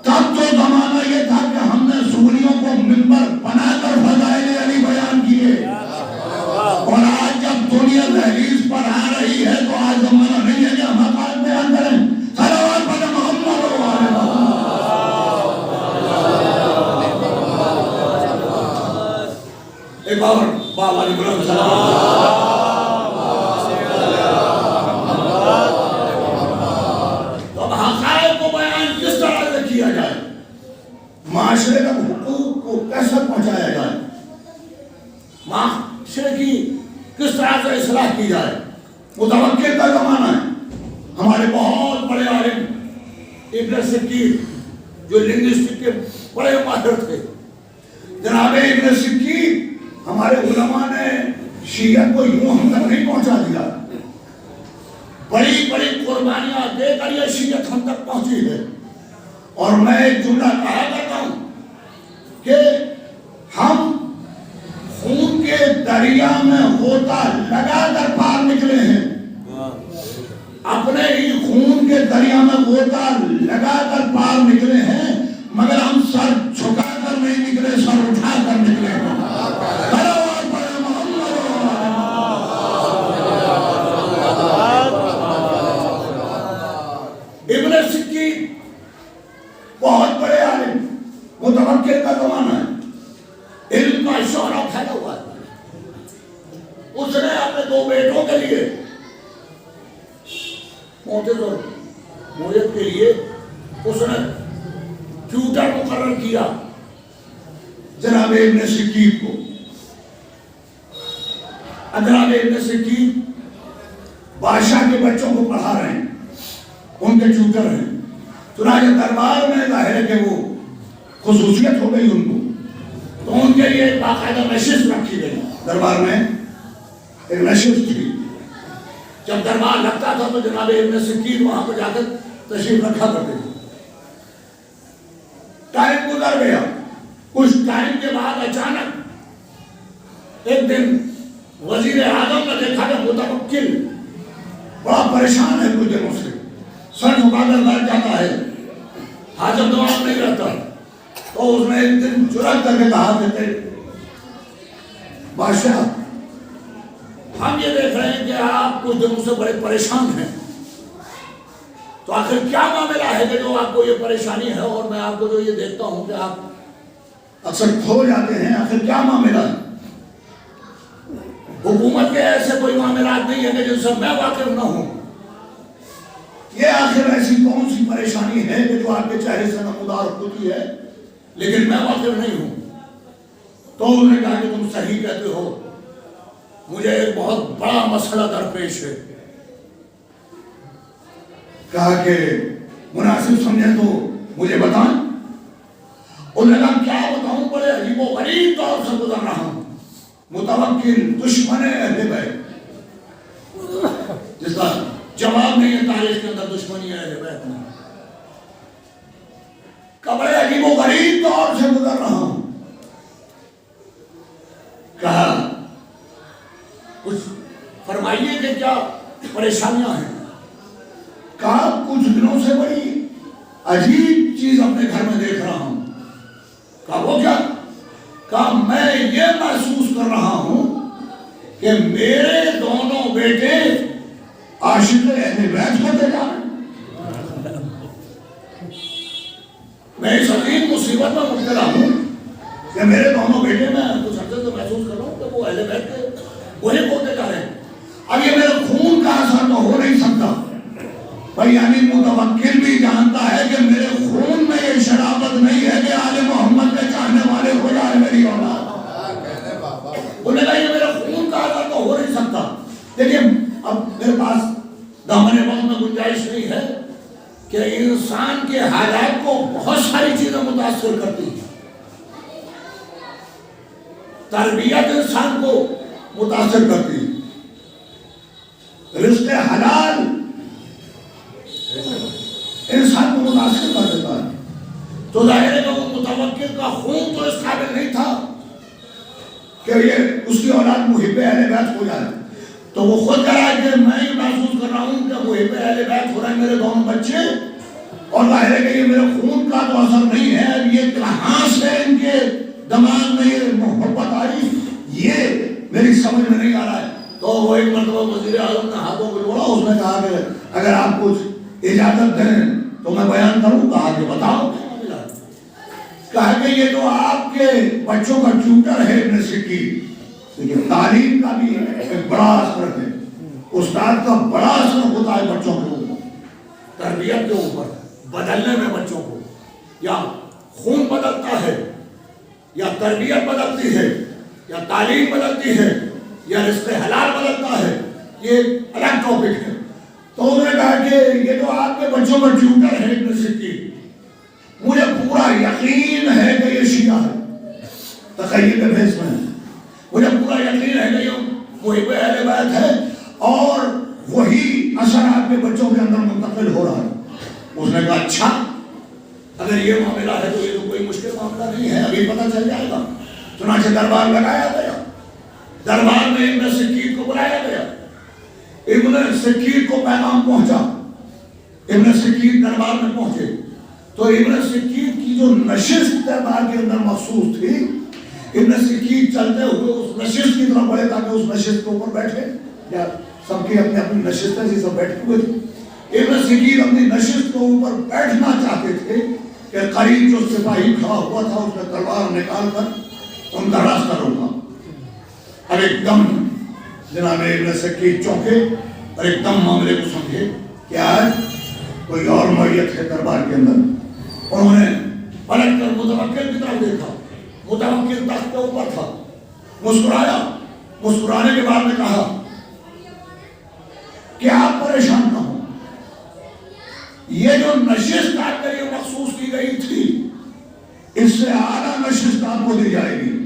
تب تو زمانہ یہ تھا کہ ہم نے سوریوں کو منبر بنا کر فضائل علی بیان کیے، اور آج جب دنیا دہلیز پر آ رہی ہے تو آج زمانہ نہیں ہے کہ ہم حقائق بیان کریں۔ صلوات پڑھیں محمد و آل محمد۔ ایک اور بابا علی بلند سلام۔ تو اب حقائق کو بیان کس طرح سے کیا جائے، معاشرے تک حقوق کو کیسے پہنچایا جائے، معاشرے کی کس طرح سے اصلاح کی جائے، متوکل کا زمانہ ہے۔ ہمارے بہت بڑے عالم ابن سکیر جو لنگوسٹک کے بڑے ماہر تھے، جناب ابن سکیر، ہمارے علماء نے شیعت کو یوں ہم تک نہیں پہنچا دیا، بڑی بڑی قربانیاں دے کر یہ شیعت ہم تک پہنچی ہے۔ اور میں ایک جملہ کہا کرتا ہوں کہ ہم خون کے دریا میں غوطہ لگا کر پار نکلے ہیں، اپنے ہی خون کے دریا میں غوطہ لگا کر پار نکلے ہیں، مگر ہم سر جھکا کر نہیں نکلے، سر اٹھا کر نکلے ہیں۔ ابن سکین بہت بڑے عالم، متوکل کا زمانہ ہے، علم کا شعلہ پھیلا ہوا ہے۔ اس نے اپنے دو بیٹوں کے لیے موجد اور موجد کے لیے اس نے ٹیوٹر مقرر کیا جناب ابن سکین کو۔ جناب ابن سکین بادشاہ کے بچوں کو پڑھا رہے ہیں، ان کے ٹیوٹر ہیں، چنانچہ دربار میں ظاہر ہے کہ وہ خصوصیت ہو گئی ان کو، تو ان کے لیے ایک باقاعدہ نشست رکھی گئی، دربار میں ایک نشست تھی۔ جب دربار لگتا تھا تو جناب ابن سکین وہاں پہ جا کر تشریف رکھا کرتے تھے۔ ٹائم گزر گیا، کچھ ٹائم کے بعد اچانک ایک دن وزیر اعظم نے دیکھا کہ متوکل بڑا پریشان ہے کچھ دنوں سے، سر جھکا کر بیٹھ جاتا ہے، حاجت دماغ نہیں رہتا، تو اس نے ایک دن جرأت کر کے کہا کہ بادشاہ ہم یہ دیکھ رہے ہیں کہ آپ کچھ دنوں سے بڑے پریشان ہیں، تو آخر کیا معاملہ ہے کہ جو آپ کو یہ پریشانی ہے، اور میں آپ کو جو یہ دیکھتا ہوں کہ آپ اکثر کھو جاتے ہیں، آخر کیا معاملہ ہے؟ حکومت کے ایسے کوئی معاملات نہیں ہے کہ جن سے میں واقف نہ ہوں، یہ آخر ایسی کون سی پریشانی ہے کہ جو آپ کے چہرے سے نمودار ہوتی ہے لیکن میں واقف نہیں ہوں؟ تو انہوں نے کہا کہ تم صحیح کہتے ہو، مجھے ایک بہت بڑا مسئلہ درپیش ہے۔ کہا کہ مناسب سمجھے تو مجھے بتائیں۔ انہوں نے کہا کیا بتاؤں، بڑے عجیب و غریب دور سے گزر رہا ہوں، متوکل دشمن اہل بیت، جس کا جواب نہیں ہے تاریخ کے اندر، دشمنی اہل بیت میں، کہ بڑے عجیب و غریب دور سے گزر رہا ہوں۔ کہا کچھ فرمائیے کہ کیا پریشانیاں ہیں؟ کہا کچھ دنوں سے بڑی عجیب چیز اپنے گھر میں دیکھ رہا ہوں۔ کہا وہ کیا؟ کہا میں یہ محسوس کر رہا ہوں کہ میرے دونوں بیٹے عاشق اہل بیت ہوتے جا رہے ہیں، میں اس عظیم مصیبت میں مبتلا ہوں کہ میرے دونوں بیٹے، میں کچھ عرصے سے محسوس کر رہا ہوں کہ وہ اہل بیت کے وہی ہوتے جا رہے ہیں۔ اب یہ میرے خون کا اثر تو ہو نہیں سکتا بھائی، یعنی متوکل بھی جانتا ہے کہ میرے خون میں یہ شرافت نہیں ہے کہ آل محمد کے چاہنے والے ہو جائے میری اولاد۔ انہوں نے کہا دیکھیے اب میرے پاس دامن وقت میں گنجائش نہیں ہے کہ انسان کے حالات کو بہت ساری چیزیں متاثر کرتی ہیں. تربیت انسان کو متاثر کرتی ہے, رزق حلال انسان کو متاثر کر دیتا ہے. تو ظاہر ہے کہ وہ متوکل کا خون تو اس قابل نہیں تھا کہ یہ اس کی اولاد محب اہل بیت ہو جائے. تو وہ خود کہہ رہا ہے کہ میں یہ محسوس کر رہا ہوں کہ محب اہل بیت ہو رہے ہیں میرے دونوں بچے, اور ظاہر ہے کہ یہ میرے خون کا تو اثر نہیں ہے. اب یہ کہاں سے ان کے دماغ میں یہ محبت آئی, یہ میری سمجھ میں نہیں آ رہا ہے. تو وہ ایک مرتبہ وزیر اعظم نے ہاتھوں کو جوڑا, اس نے کہا کہ اگر آپ کچھ اجازت دیں تو میں بیان کروں. کہا کہ بتاؤ. کہا کہ یہ جو آپ کے بچوں کا ٹیوٹر ہے ابن سکی, تعلیم کا بھی ایک بڑا اثر ہے, استاد کا بڑا اثر ہوتا ہے بچوں کے اوپر, تربیت کے اوپر, بدلنے میں بچوں کو. یا خون بدلتا ہے, یا تربیت بدلتی ہے, یا تعلیم بدلتی ہے, یا رزق حلال بدلتا ہے, یہ الگ ٹاپک ہے. تو انہوں نے کہا کہ یہ جو آپ کے بچوں کا ٹیوٹر ہے ابن سکی, مجھے پورا یقین ہے کہ یہ شیعہ ہے, تخیل کے بحث میں مجھے پورا یقین ہے کہ یہ محب اہل بیت ہے, اور وہی اثر آپ کے بچوں کے اندر منتقل ہو رہا ہے. اس نے کہا اچھا, اگر یہ معاملہ ہے تو یہ تو کوئی مشکل معاملہ نہیں ہے, ابھی پتہ چل جائے گا. چنانچہ دربار لگایا گیا, دربار میں ابن سکیر کو بلایا گیا. ابن سکیر کو پیغام پہنچا, ابن سکیر دربار میں پہنچے تو ابن سکیر کی جو نشست دربار کے اندر مخصوص تھی, ابن سکیر چلتے ہوئے اس نشست کی طرف بڑھے تاکہ اس نشست کے اوپر بیٹھے, یا سب کی اپنی اپنی نشست ہے, سب بیٹھے ہوئے تھے. ابن سکیر اپنی نشست کے اوپر بیٹھنا چاہتے تھے کہ قریب جو سپاہی کھڑا ہوا تھا اس نے تلوار نکال کر ان کا راستہ روکا. اور ایک دم جناب ابن سکیر چونکے اور ایک دم معاملے کو سمجھے کہ آج کوئی اور نوعیت ہے دربار کے اندر. انہوں نے پلٹ کر متوکل کی طرف دیکھا, متوکل تخت کے اوپر تھا, مسکرایا. مسکرانے کے بعد نے کہا کہ آپ پریشان نہ ہو, یہ جو نشست آپ کے لیے مخصوص کی گئی تھی اس سے اعلیٰ نشست آپ کو دی جائے گی,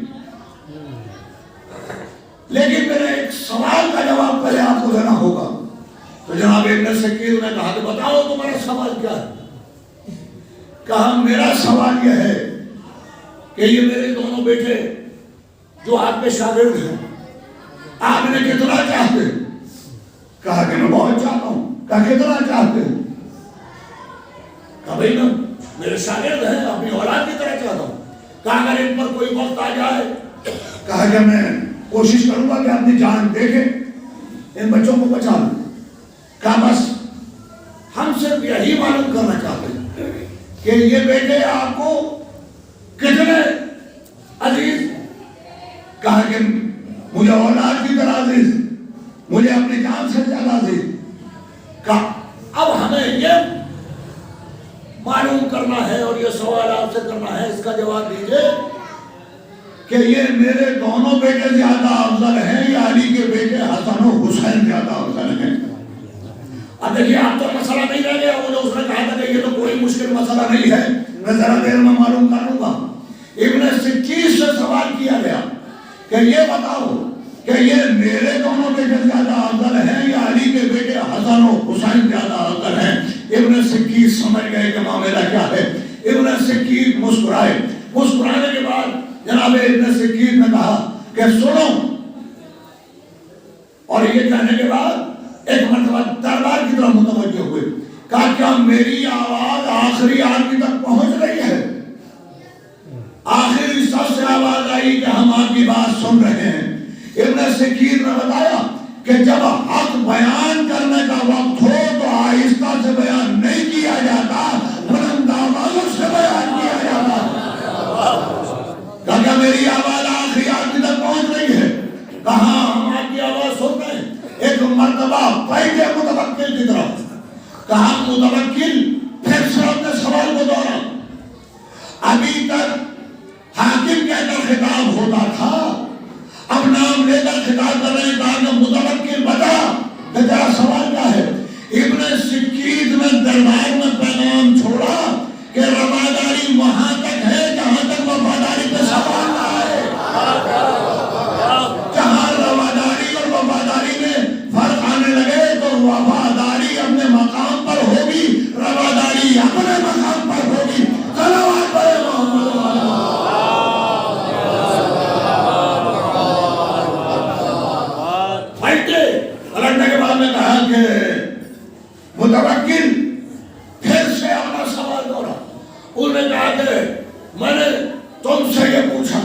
لیکن میرے ایک سوال کا جواب پہلے آپ کو دینا ہوگا. تو جناب ابن سکیر نے کہا کہ بتاؤ تمہارا سوال کیا ہے. کہا میرا سوال یہ ہے کہ یہ میرے دونوں بیٹے جو آپ کے شاگرد ہیں, آپ نے کتنا چاہتے. کہا کہ میں بہت چاہتا ہوں. کہا کتنا چاہتے ہیں. کہا بھئی میں میرے شاگرد ہیں, اپنی اولاد کی طرح چاہتا ہوں. کہا اگر ان پر کوئی وقت آ جائے. کہا کہ میں کوشش کروں گا کہ اپنی جان دیکھیں, ان بچوں کو بچا لوں. کہا بس ہم صرف یہی معلوم کرنا چاہتے ہیں کہ یہ بیٹے آپ کو کتنے عزیز. کہا کہ مجھے اولاد کی طرح عزیز, مجھے اپنی جان سے زیادہ عزیز. کہا اب ہمیں یہ معلوم کرنا ہے اور یہ سوال آپ سے کرنا ہے, اس کا جواب دیجئے کہ یہ میرے دونوں بیٹے زیادہ افضل ہیں یا علی کے بیٹے حسن و حسین زیادہ افضل ہیں. اب دیکھیے آپ تو مسئلہ نہیں رہ گیا, وہ جو اس نے کہا تھا کہ یہ تو کوئی مشکل مسئلہ نہیں ہے, میں ذرا دیر میں معلوم کر لوں گا. ابن سکیر سے سوال کیا گیا کہ یہ بتاؤ کہ یہ میرے دونوں بیٹے زیادہ افضل ہیں یا علی کے بیٹے حسن و حسین زیادہ افضل ہیں. ابن سکیر سمجھ گئے کہ معاملہ کیا ہے. ابن سکیر مسکرائے. مسکرانے کے بعد جناب ابن سکیر نے کہا کہ سنو, اور یہ کہنے کے بعد ایک مرتبہ دربار کی طرف متوجہ ہوئے. کہا کیا میری آواز آخری آدمی تک پہنچ رہی ہے. آخری سب سے آواز آئی کہ ہم آپ کی بات سن رہے ہیں. ابن سکیر نے بتایا کہ جب حق بیان کرنے کا وقت ہو تو آہستہ سے بیان نہیں کیا جاتا, بلند آوازوں سے بیان کیا جاتا. کہا میری آواز آخری آدمی تک پہنچ رہی ہے. کہاں ہم آپ کی آواز سن رہے ہیں. ایک مرتبہ پہلے متوکل کی طرف. کہا متوکل پھر سے اپنے سوال کو دوہرا. ابھی تک حاکم کہہ کر خطاب ہوتا تھا, اب نام لے کر خطاب کر رہے ہیں. کہا کہ متوکل بتا کہ تیرا سوال کیا ہے؟ ابن سکید میں دربار میں پیغام چھوڑا کہ رواداری وہاں تک ہے جہاں تک وفاداری پہ سوال نہ آئے. جہاں رواداری اور وفاداری میں فرق آنے لگے تو وفاداری اپنے مقام پر ہوگی، رواداری اپنے مقام پر ہوگی. صلوات پڑھے محمد پلٹنے کے بعد میں کہا کہ متوکل پھر سے اپنا سوال دورا. انہوں نے کہا کہ میں نے تم سے یہ پوچھا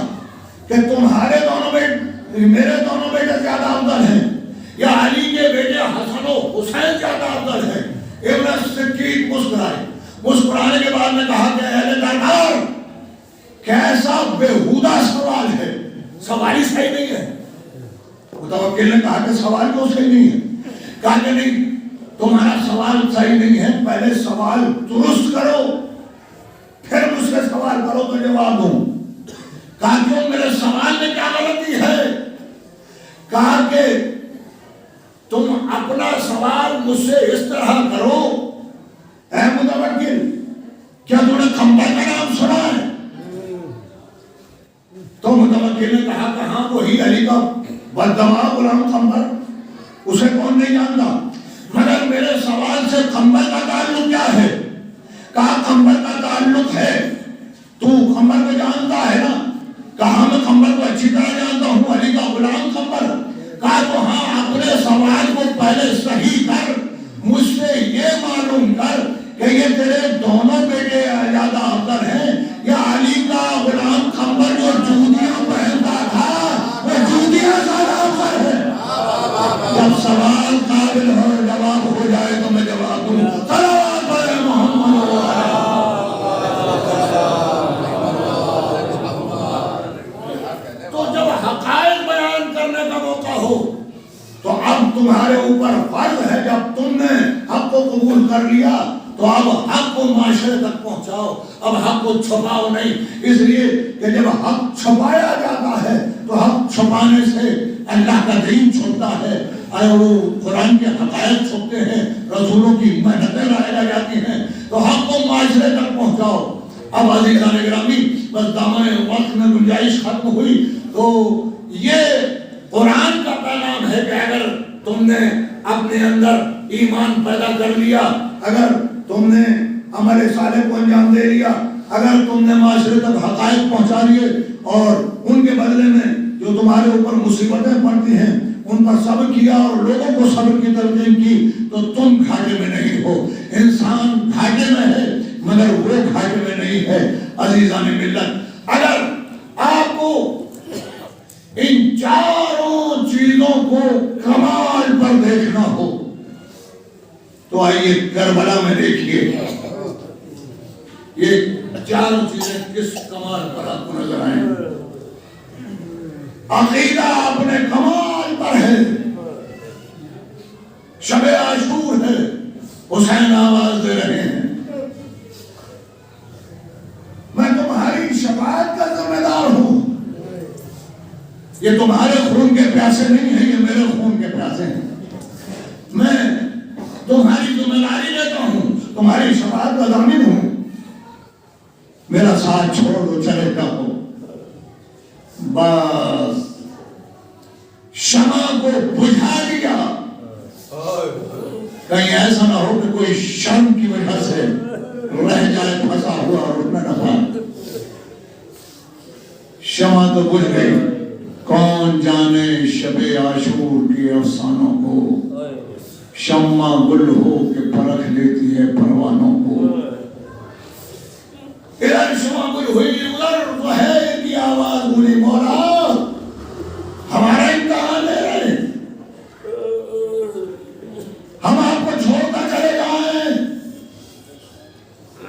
کہ تمہارے دونوں بیٹے، میرے دونوں بیٹے زیادہ افضل ہیں یا علی کے بیٹے حسن و حسین زیادہ افضل ہیں؟ ابن سکید مسکرائے. مسکرانے کے بعد میں کہا کہ اہل دربار کیسا بےہودہ سوال ہے، سوال ہی صحیح نہیں ہے. متوکل نے کہا کہ سوال کیوں صحیح نہیں ہے؟ کہا کہ نہیں، تمہارا سوال صحیح نہیں ہے، پہلے سوال درست کرو پھر مجھ سے سوال کرو تو جواب دوں. کہا کیوں، میرے سوال میں کیا غلطی ہے؟ کہا کہ تم اپنا سوال مجھ سے اس طرح کرو، اے متوکل کیا تم نے کمبر کا نام سنا ہے؟ تو متوکل نے کہا کہ ہاں وہی علی کا بددماغ غلام کمبر، اسے کون نہیں جانتا؟ مگر میرے سوال سے کمبر کا تعلق کیا ہے؟ کہا کمبر کا تعلق ہے، تو کمبر کو جانتا ہے نا؟ کہا میں کمبر کو اچھی طرح جانتا ہوں، علی کا غلام کمبر. کہا تو ہاں اپنے سوال کو پہلے صحیح کر، مجھ سے یہ معلوم کر کہ یہ تیرے دونوں بیٹے زیادہ افضل ہیں یا علی کا غلام کمبر جو جوتیاں پہنتا تھا وہ جوتیاں زیادہ افضل ہے؟ جب سوال قابل ہو جواب ہو جائے تو میں جواب دوں. صلوات پڑھے محمد. تو جب حقائق بیان کرنے کا موقع ہو تو اب تمہارے اوپر فرض ہے، جب تم نے حق کو قبول کر لیا تو اب حق کو معاشرے تک پہنچاؤ. اب حق کو چھپاؤ نہیں، اس لیے کہ جب حق چھپایا جاتا ہے تو حق چھپانے سے اللہ کا دین چھپتا ہے، اور وہ قرآن کے حقائق چھپتے ہیں، رسولوں کی محنتیں لائے جاتی ہیں. تو حق کو معاشرے تک پہنچاؤ. اب عزیزان گرامی، بس دامن وقت میں گنجائش ختم ہوئی تو یہ قرآن کا پیغام ہے کہ اگر تم نے اپنے اندر ایمان پیدا کر لیا، اگر تم نے عمل صالح کو انجام دے لیا، اگر تم نے معاشرے تک حقائق پہنچا لیے اور ان کے بدلے میں جو تمہارے اوپر مصیبتیں پڑتی ہیں ان پر صبر کیا اور لوگوں کو صبر کی تلقین کی، تو تم گھاٹے میں نہیں ہو. انسان گھاٹے میں ہے مگر وہ گھاٹے میں نہیں ہے. عزیزان ملت، اگر آپ کو ان چاروں چیزوں کو کمال پر دیکھنا ہو تو آئیے کربلا میں دیکھیے یہ چاروں چیزیں کس کمال پر آپ کو نظر آئیں. عقیدہ اپنے کمال پر ہے، شب عاشور ہے، حسین آواز دے رہے ہیں میں تمہاری شفاعت کا ذمہ دار ہوں. یہ تمہارے خون کے پیاسے نہیں ہیں، یہ میرے خون کے پیاسے ہیں. میں تمہاری ذمہ داری لیتا ہوں، تمہاری شفاعت کا ضامن ہوں. میرا ساتھ چھوڑ دو، چلے جاؤ. بس شمع کو بجھا دیا. کہیں ایسا نہ ہو کہ کوئی شرم کی وجہ سے رہ جائے پھنسا ہوا اور اٹھنا نہ پائے. شمع تو بجھ گئی. کون جانے شب عاشور کے افسانوں کو، شمع گل ہو کے پرکھ لیتی ہے پروانوں کو. ادھر شمع گل ہوئی، ادھر زہیر کی آواز بولی مولا ہمارا امتحان لے رہے، ہم آپ کو چھوڑ کر چلے جائیں،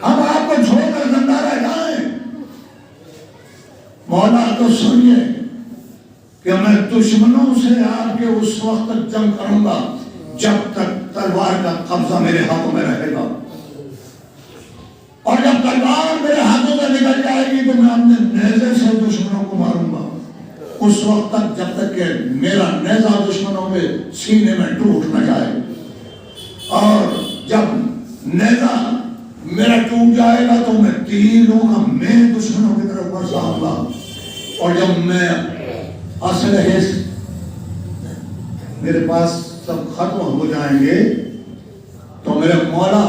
ہم آپ کو چھوڑ کر زندہ رہ جائیں. مولا تو سنیے کہ میں دشمنوں سے آپ کے اس وقت تک جنگ کروں گا جب تک تلوار کا قبضہ میرے ہاتھوں میں رہے گا، اور جب تلوار میرے ہاتھوں سے نکل جائے گی تو میں اپنے نیزے سے دشمنوں کو ماروں گا. اس وقت تک جب تک کہ میرا نیزہ دشمنوں کے سینے میں ٹوٹ نہ جائے. اور جب نیزہ میرا ٹوٹ جائے گا تو میں تیروں کا میں دشمنوں کی طرف برساؤں گا، اور جب میں اسلحے میرے پاس سب ختم ہو جائیں گے تو میرے مولا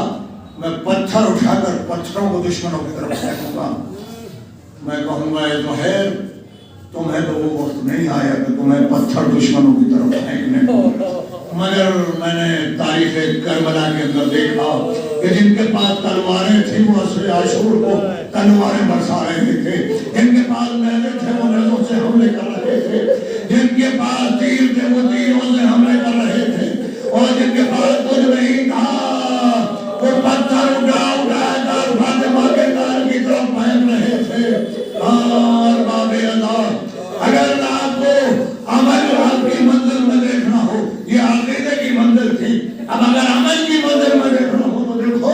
میں پتھر اٹھا کر پتھروں کو دشمنوں کی طرف پھینکوں گا۔ میں کہوں گا اے زہیر تمہیں تو وہ وقت نہیں آیا کہ تمہیں پتھر دشمنوں کی طرف پھینکنے کو، مگر میں نے تاریخ کربلا کے اندر دیکھا کہ جن کے پاس تلواریں تھیں وہ اسرے عاشور کو تلواریں برسا رہے تھے، جن کے پاس نیزے تھے وہ نیزوں سے حملے کر رہے تھے، جن کے پاس تیر تھے وہ تیروں سے حملے کر رہے تھے، اور جن کے پاس کچھ نہیں تھا وہ پتھر اٹھا کر فاطمہ کے دار کی طرف پھینک رہے تھے۔ اور باب اللہ اگر آپ کو عمل آپ کی منزل میں دیکھنا ہو، یہ عقیدے کی منزل تھی، اب اگر عمل کی منزل میں دیکھنا ہو تو دیکھو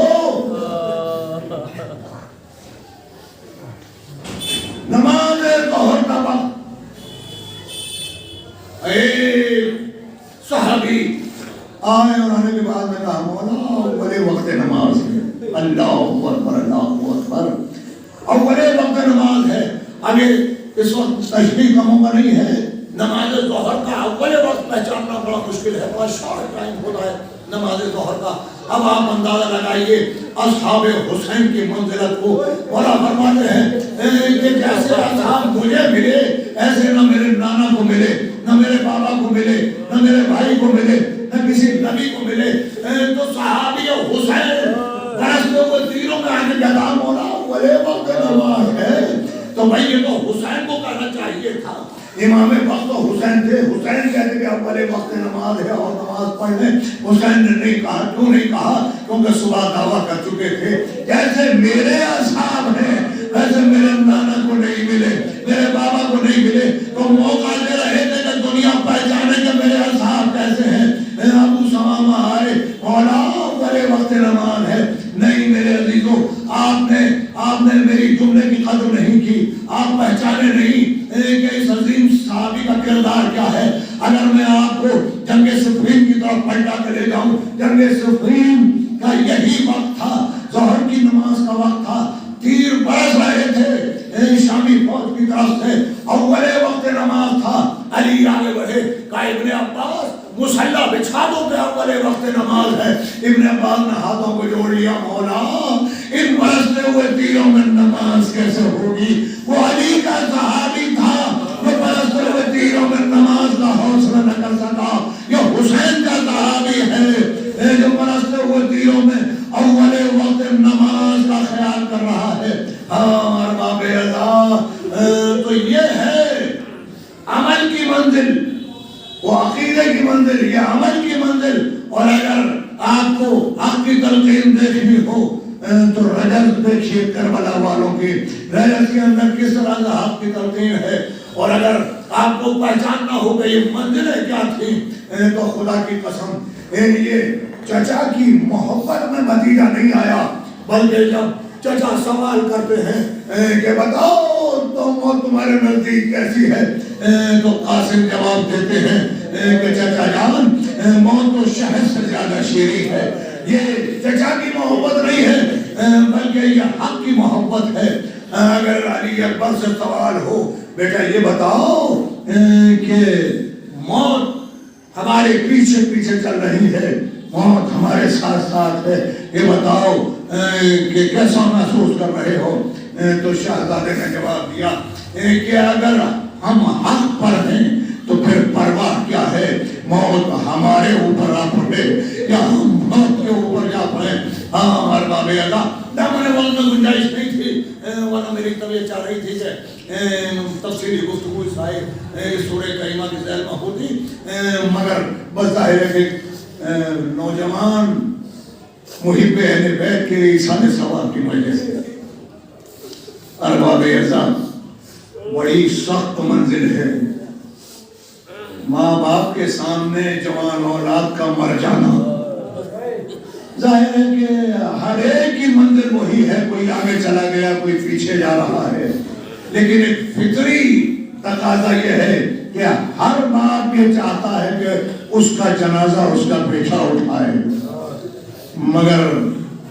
نماز ظہر کا وقت۔ صحابی آئے اور آنے کے بعد میں کہا مولا اولے وقت نماز ہے، اللہ اکبر اللہ اکبر، اولے وقت نماز ہے۔ ابھی اس وقت تشریح کا موقع نہیں ہے، نماز ظہر کا اولے وقت پہچاننا بڑا مشکل ہے، بڑا شارٹ ٹائم ہوتا ہے نماز ظہر کا۔ اب آپ اندازہ لگائیے اصحاب حسین کی منزلت کو، مولا فرماتے ہیں کہ جیسے اصحاب مجھے ملے ایسے نہ میرے نانا کو ملے، نہ میرے بابا کو ملے، نہ میرے بھائی کو ملے، نہ کسی نبی کو ملے۔ تو صحابی حسین برستے ہوئے تیروں میں آنے جدا مولا اولے وقت نماز ہے، تو بھائی یہ تو حسین کو کہنا چاہیے تھا، امام وقت تو حسین تھے، حسین کہتے کہ اولے وقت نماز ہے اور نماز پڑھ لیں۔ حسین نے نہیں کہا، کیوں نہیں کہا؟ کیونکہ صبح دعویٰ کر چکے تھے جیسے میرے اصحاب ہیں ویسے میرے نانا کو نہیں ملے، میرے بابا کو نہیں ملے، تو موقع دے رہے تھے کہ دنیا پہچانے کہ میرے اصحاب کیسے ہیں۔ ابو سمامہ آئے، مولا اولے وقت نماز ہے۔ نہیں میرے عزیزوں، آپ نے میری جملے کی قدر نہیں کی، آپ پہچانے نہیں کہ اس عظیم صحابی کا کردار کیا ہے۔ اگر میں آپ کو جنگ صفین کی طرف پلٹا کے لے جاؤں، جنگ صفین کا یہی وقت تھا، ظہر کی نماز کا وقت تھا، تیر برس رہے تھے شامی فوج کی طرف سے، اولے وقت نماز تھا۔ علی آگے بڑھے، کہا ابن عباس مسلح بچھا دو کہ اولے وقت نماز ہے۔ ابن عباس نے ہاتھوں کو جوڑ لیا، مولا ان برستے ہوئے تیروں میں نماز کیسے ہوگی؟ وہ علی کا صحابی تھا، وہ برستے ہوئے تیروں میں نماز کا حوصلہ نہ کر سکا۔ یہ حسین کا صحابی ہے جو برستے ہوئے تیروں میں اولے وقت نماز کا خیال کر رہا ہے۔ اور باب اللہ تو یہ ہے عمل کی منزل، وہ عقیدے کی منزل، یہ عمل کی منزل۔ اور اگر آپ کو حق کی تلقین دیکھنی ہو تو رجز دیکھیے کربلا والوں کی، رجز کے اندر کس طرح کا حق کی تلقین ہے۔ اور اگر آپ کو پہچاننا ہو کہ یہ منزلیں کیا تھیں تو خدا کی قسم یہ چچا کی محبت میں بھتیجا نہیں آیا، بلکہ جب چچا سوال کرتے ہیں کہ بتاؤ تمہارے نزدیک کیسی ہے، تو قاسم جواب دیتے ہیں کہ چچا جان موت تو شہد سے زیادہ شیریں ہے۔ یہ چچا کی محبت نہیں ہے بلکہ یہ حق کی محبت ہے۔ اگر علی اکبر سے سوال ہو بیٹا یہ بتاؤ کہ موت ہمارے پیچھے پیچھے چل رہی ہے، موت ہمارے ساتھ ساتھ ہے، یہ بتاؤ کہ کیسا محسوس کر رہے ہو؟ تو شہزادے نے جواب دیا کہ اگر ہم حق پر ہیں تو پھر پرواہ کیا ہے، موت ہمارے اوپر آ پڑے یا ہم موت کے اوپر جا پڑے۔ ہاں ارباب اللہ، میں نے وقت میں گنجائش نہیں تھی ورنہ میری طبیعت چاہ رہی تھی کہ تفصیلی گفتگو سورہ کریمہ کی ذیل میں ہوتی، مگر بس ظاہر ہے کہ نوجوان محب اہل بیت کے ایسان ثواب کی وجہ سے ارباب اعزاز بڑی سخت منزل ہے۔ ماں باپ کے سامنے جوان اولاد کا مر جانا، ظاہر ہے کہ ہر ایک کی منزل وہی ہے، کوئی آگے چلا گیا کوئی پیچھے جا رہا ہے، لیکن ایک فطری تقاضا یہ ہے کہ ہر باپ یہ چاہتا ہے کہ اس کا جنازہ اس کا بیٹا اٹھائے۔ مگر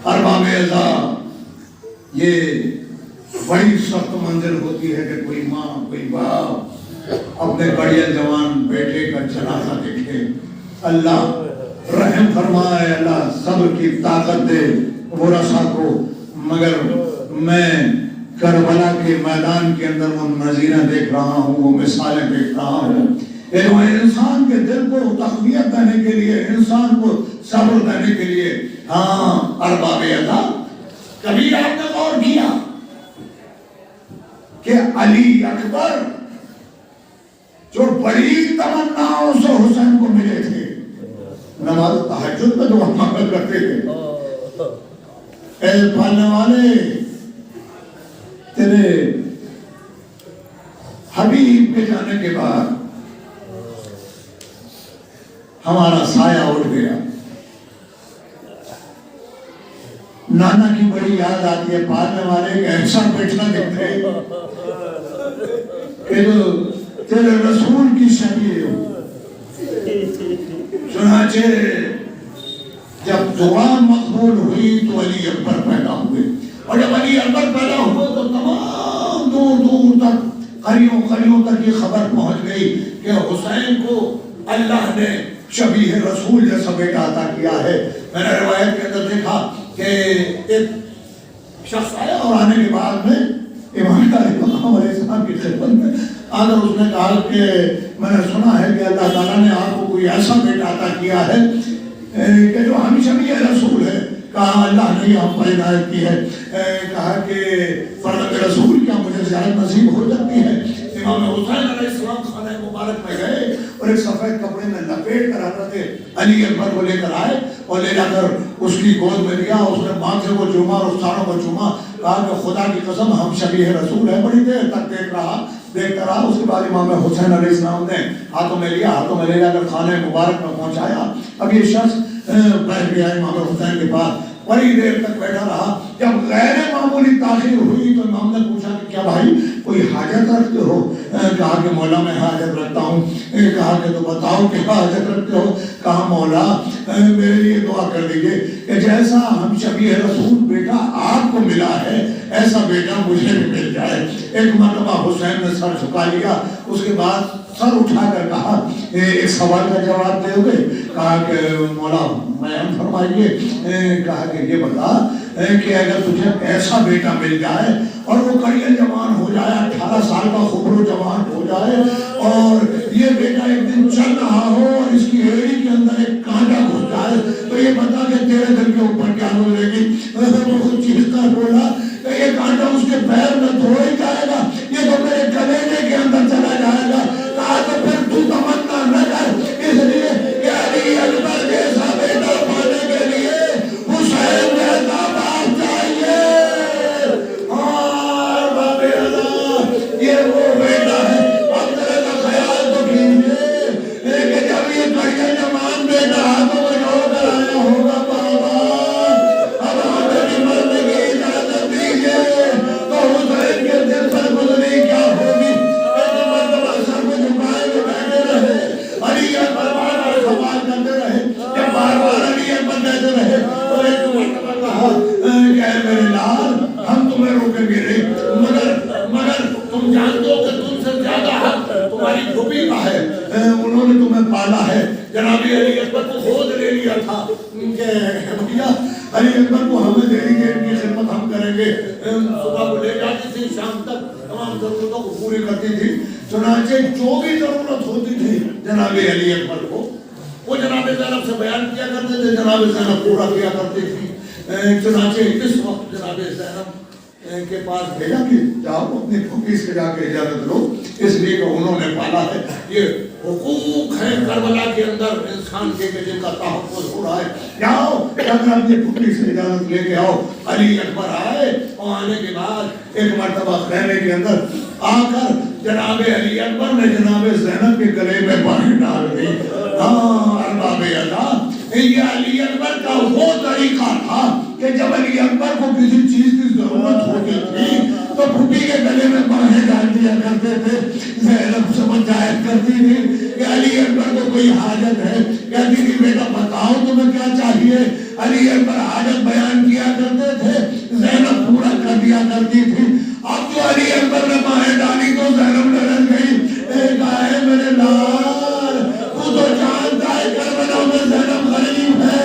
ارباب اعضا یہ بڑی سخت منزل ہوتی ہے کہ کوئی ماں کوئی باپ اپنے بڑے جوان بیٹے کا جنازہ دیکھے. اللہ رحم فرمائے، اللہ صبر کی طاقت دے ورثہ کو. مگر میں کربلا کے میدان کے اندر وہ نظیریں دیکھ رہا ہوں، وہ مثالیں دیکھ رہا ہوں. انسان کے دل کو تقویت دینے کے لیے، انسان کو صبر دینے کے لیے. ہاں ارباب اعضا، کبھی آپ نے غور کیا کہ علی اکبر جو بڑی تمناؤں سے حسین کو ملے تھے، نماز تہجد میں دعا مانگا کرتے تھے، اے پالنے والے تیرے حبیب کے جانے کے بعد ہمارا سایہ اٹھ گیا. نانا کی بڑی یاد آتی ہے، پالنے والے کہ ایسا بیٹھنا دیکھتے کہ جو تیرے رسول کی شبیہ ہو. چنانچہ جب دعا مقبول ہوئی تو علی اکبر پیدا ہوئے، اور جب علی اکبر پیدا ہوئے تو تمام دور دور تک قریوں تک یہ خبر پہنچ گئی کہ حسین کو اللہ نے شبیہ رسول جیسا بیٹا عطا کیا ہے. میں نے روایت کے اندر دیکھا کہ ایک شخص آیا اور آنے کے بعد میں امام علیہ السلام کی خدمت میں آگر اس نے کہا کہ میں نے سنا ہے کہ اللہ تعالیٰ نے آپ کو کوئی ایسا بیٹا عطا کیا ہے کہ جو ہمیشہ بھی رسول ہے. کہا اللہ نے ہم پر عنایت کی ہے. کہا کہ فرد رسول کیا مجھے زیارت نصیب ہو جاتی ہے. امام حسین علیہ السلام خانہ مبارک میں گئے اور ایک سفید کپڑے میں لپیٹ کر حضرت علی اکبر کو لے کر آئے اور لے جا کر اس کی گود میں لیا. اس نے ماتھے کو چوما اور استاروں کو چوما. کہا کہ خدا کی قسم ہم شبیہ رسول ہے. بڑی دیر تک دیکھتا رہا. اس کے بعد امام حسین علیہ السلام نے ہاتھوں میں لیا، ہاتھوں میں لے جا کر خانہ مبارک میں پہنچایا. اب یہ شخص بیٹھ گیا امام حسین کے پاس، بڑی دیر تک بیٹھا رہا. جب غیر معمولی تاخیر ہوئی تو امام نے پوچھا کہ کیا بھائی کوئی حاجت رکھتے ہو؟ کہا کہ مولا میں حاجت رکھتا ہوں. کہا کہ تو بتاؤ کیا حاجت رکھتے ہو؟ کہا مولا میرے لیے دعا کر دیجئے کہ جیسا ہم شبیہ رسول بیٹا آپ کو ملا ہے ایسا بیٹا مجھے بھی مل جائے. ایک مرتبہ حسین نے سر جھکا لیا. اس کے بعد سر اٹھا کر کہا ایک سوال کا جواب دے گے؟ کہا کہ مولا بیان فرمائیے. کہا کہ یہ بتا کہ اگر تجھے ایسا بیٹا مل جائے اور وہ کڑیل جوان ہو جائے، 18 سال کا خبرو جوان ہو جائے، اور یہ بیٹا ایک دن چل رہا ہو اور اس کی ایڑی کے اندر ایک کانٹا گھس جائے، تو یہ بتا کہ تیرے دل کے اوپر کیا گزرے گی؟ وہ چیخ کر بولا کہ یہ کانٹا اس کے پیر میں تو ہی جائے گا، یہ تو میرے کلیجے کے اندر چلا جائے گا. کہا تو پھر تو تمنا نہ کر، اس لیے کہ علی اکبر جیسا بیٹا پانے کے لیے حسین جیسا باپ چاہیے. اور باپ اعلیٰ یہ وہ بیٹا ہے. اب ذرا کا خیال تو کیجیے کہ جب یہ کڑیا جوان بیٹا ہاتھوں میں ہو کر آیا ہوگا بابا اب ہمیں مرنے کی اجازت دیجیے تو حسین کے دل پر گزری کیا ہوگی. علی اکبر بار سوال کرتے رہے، جب بار بار علی اکبر کہتے رہے تو ایک مرتبہ کہا کہ اے میرے لال ہم تمہیں روکیں گے نہیں، مگر تم جانتے ہو کہ تم سے زیادہ حق تمہاری پھوپھی کا ہے، انہوں نے تمہیں پالا ہے. جناب علی اکبر کو خود لے لیا تھا کہ بھیا علی اکبر کو ہمیں دے دیجیے، ان کی خدمت ہم کریں گے. صبح کو لے جاتی تھی، شام تک تمام ضرورتوں کو پوری کرتی تھی. چنانچہ جو بھی ضرورت ہوتی تھی جناب علی اکبر کو وہ جناب زینب سے بیان کیا کرتے تھے، جناب زینب پورا کیا کرتی تھی. چنانچہ اس وقت جناب زینب کے پاس بھیجا کہ جاؤ اپنی پھوپھی سے جا کے اجازت لو، اس لیے کہ انہوں نے پالا ہے. یہ حقوق ہے کربلا کے اندر انسان کے جن کا تحفظ ہو رہا ہے. جاؤ اگر اپنی پھوپھی سے اجازت لے کے آؤ. علی اکبر آئے اور آنے کے بعد ایک مرتبہ خیمے کے اندر آ کر جناب علی اکبر نے جناب زینب کے گلے میں پانی ڈال دی. ہاں ارباب اعضا یہ علی اکبر کا وہ طریقہ تھا کہ جب علی اکبر کو کسی چیز کی ضرورت ہوتی تھی تو پھوپھی کے گلے میں باہیں ڈال دیا کرتے تھے. زینب سمجھائیت کرتی تھی کہ علی اکبر کو کوئی حاجت ہے، کہتی تھی بیٹا بتاؤ تمہیں کیا چاہیے. علی اکبر حاجت بیان کیا کرتے تھے، زینب پورا کر دیا کرتی تھی۔ اب جو علی اکبر نے باہیں ڈالی تو زینب ڈر گئی، کہا ہے میرے لال تو جانتا ہے کربلا میں زینب غریب ہے،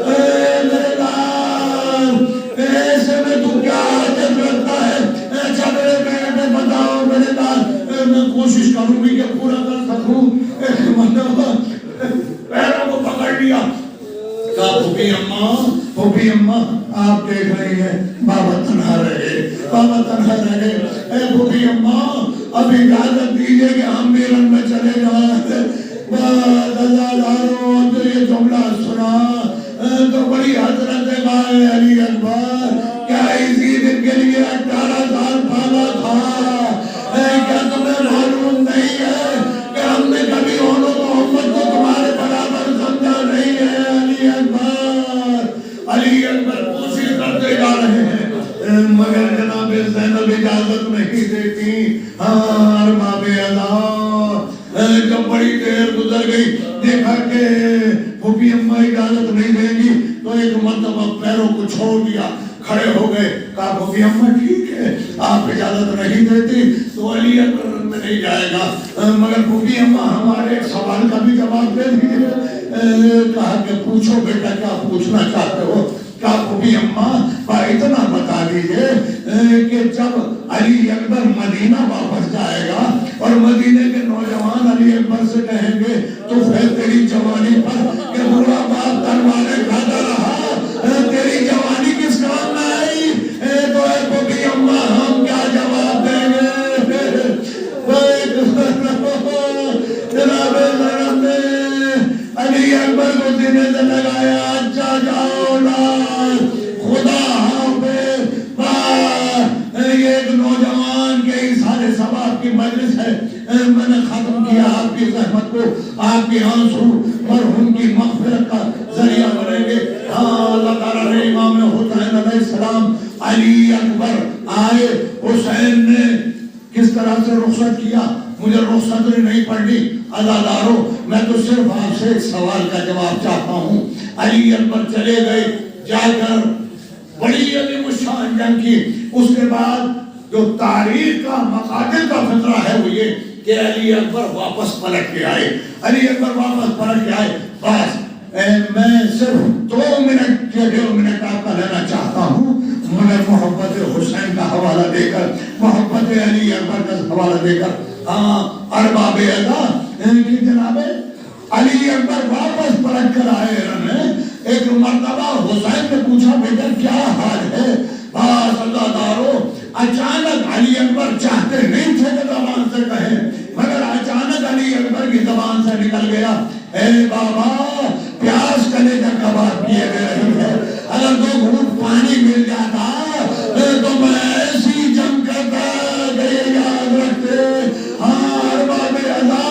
میرے لال ایسے میں تو کیا حاجت رکھتا ہے؟ اچھا میرے بیٹے بتاؤ میرے لال، میں کوشش کروں گی کہ پورا کر سکوں۔ پیروں کو پکڑ لیا، کہا پھوپھی اماں آپ دیکھ رہی ہیں بابا تنہا رہے، بابا تنہا رہے، اے پھوپھی اماں اب اجازت دیجئے کہ ہم میرن میں چلے جائیں۔ داداروں تو یہ جملہ سنا تو بڑی حضرت گائے علی اکبر کیا اسی دن کے لیے 18 سال پالا تھا؟ کیا تمہیں معلوم نہیں ہے کہ ہم نے کبھی اولو محمد کو تمہارے برابر سمجھا نہیں ہے؟ علی اکبر کوشش کرتے جا رہے ہیں مگر جناب زینب اجازت نہیں دیتی۔ ارباب ادا جب بڑی دیر گزر گئی، دیکھا کہ پھوپھی اماں اجازت نہیں دیں گی تو ایک مرتبہ پیروں کو چھوڑ دیا، کھڑے ہو گئے، کہا پھوپھی اماں ٹھیک ہے آپ اجازت نہیں دیتی تو علی اکبر میں نہیں جائے گا، مگر پھوپھی اماں ہمارے ایک سوال کا بھی جواب دے دیجیے۔ کہا کہ پوچھو بیٹا کیا پوچھنا چاہتے ہو؟ کہا پھوپھی اماں اتنا بتا دیجئے کہ جب علی اکبر مدینہ واپس جائے گا اور مدینے کے نوجوان علی اکبر سے کہیں گے تو پھر تیری جوانی پر کہ بوڑھا باپ تلواریں کھاتا رہا، تیری جوانی کس کام میں آئی؟ تو اے پھوپھی اماں ہم کیا جواب دیں گے؟ جناب زینب نے علی اکبر کو سینے سے لگایا، اچھا جاؤ لال خدا حافظ۔ یہ ایک نوجوان کے اظہار ثواب کی مجلس ہے، میں نے ختم کیا آپ کی زحمت کو، آپ کی آنسو مرحوم کی مغفرت کا ذریعہ بنیں گے۔ اللہ تعالیٰ نے امام حسین علیہ السلام علی اکبر آئے، حسین نے کس طرح سے رخصت کیا مجھے رخصت نہیں پڑھنی، عزاداروں میں تو صرف آپ سے ایک سوال کا جواب چاہتا ہوں۔ علی اکبر چلے گئے، جا کر بڑی عظیم الشان جنگ کی، اس کے بعد جو تاریخ کا مقادر کا فقرہ ہے وہ یہ کہ علی اکبر واپس پلٹ کے آئے، علی اکبر واپس پلٹ کے آئے۔ بس میں صرف 2 منٹ یا 1.5 منٹ آپ کا لینا چاہتا ہوں، مجھے محبت حسین کا حوالہ دے کر، محبت علی اکبر کا حوالہ دے کر۔ ارباب ادا کہ جناب علی اکبر واپس پلٹ کر آئے رہے، ایک مرتبہ حسین نے پوچھا بیٹا کیا حال ہے؟ بس اللہ دارو اچانک علی اکبر چاہتے نہیں تھے کہ زبان سے کہیں، مگر اچانک علی اکبر کی زبان سے نکل گیا، اے بابا پیاس کلیجہ کباب کیے گئے ہیں، اگر 2 گھونٹ پانی مل جاتا تو میں ایسی جم کرتا کہ یہ یاد رکھتے۔ ارباب ادا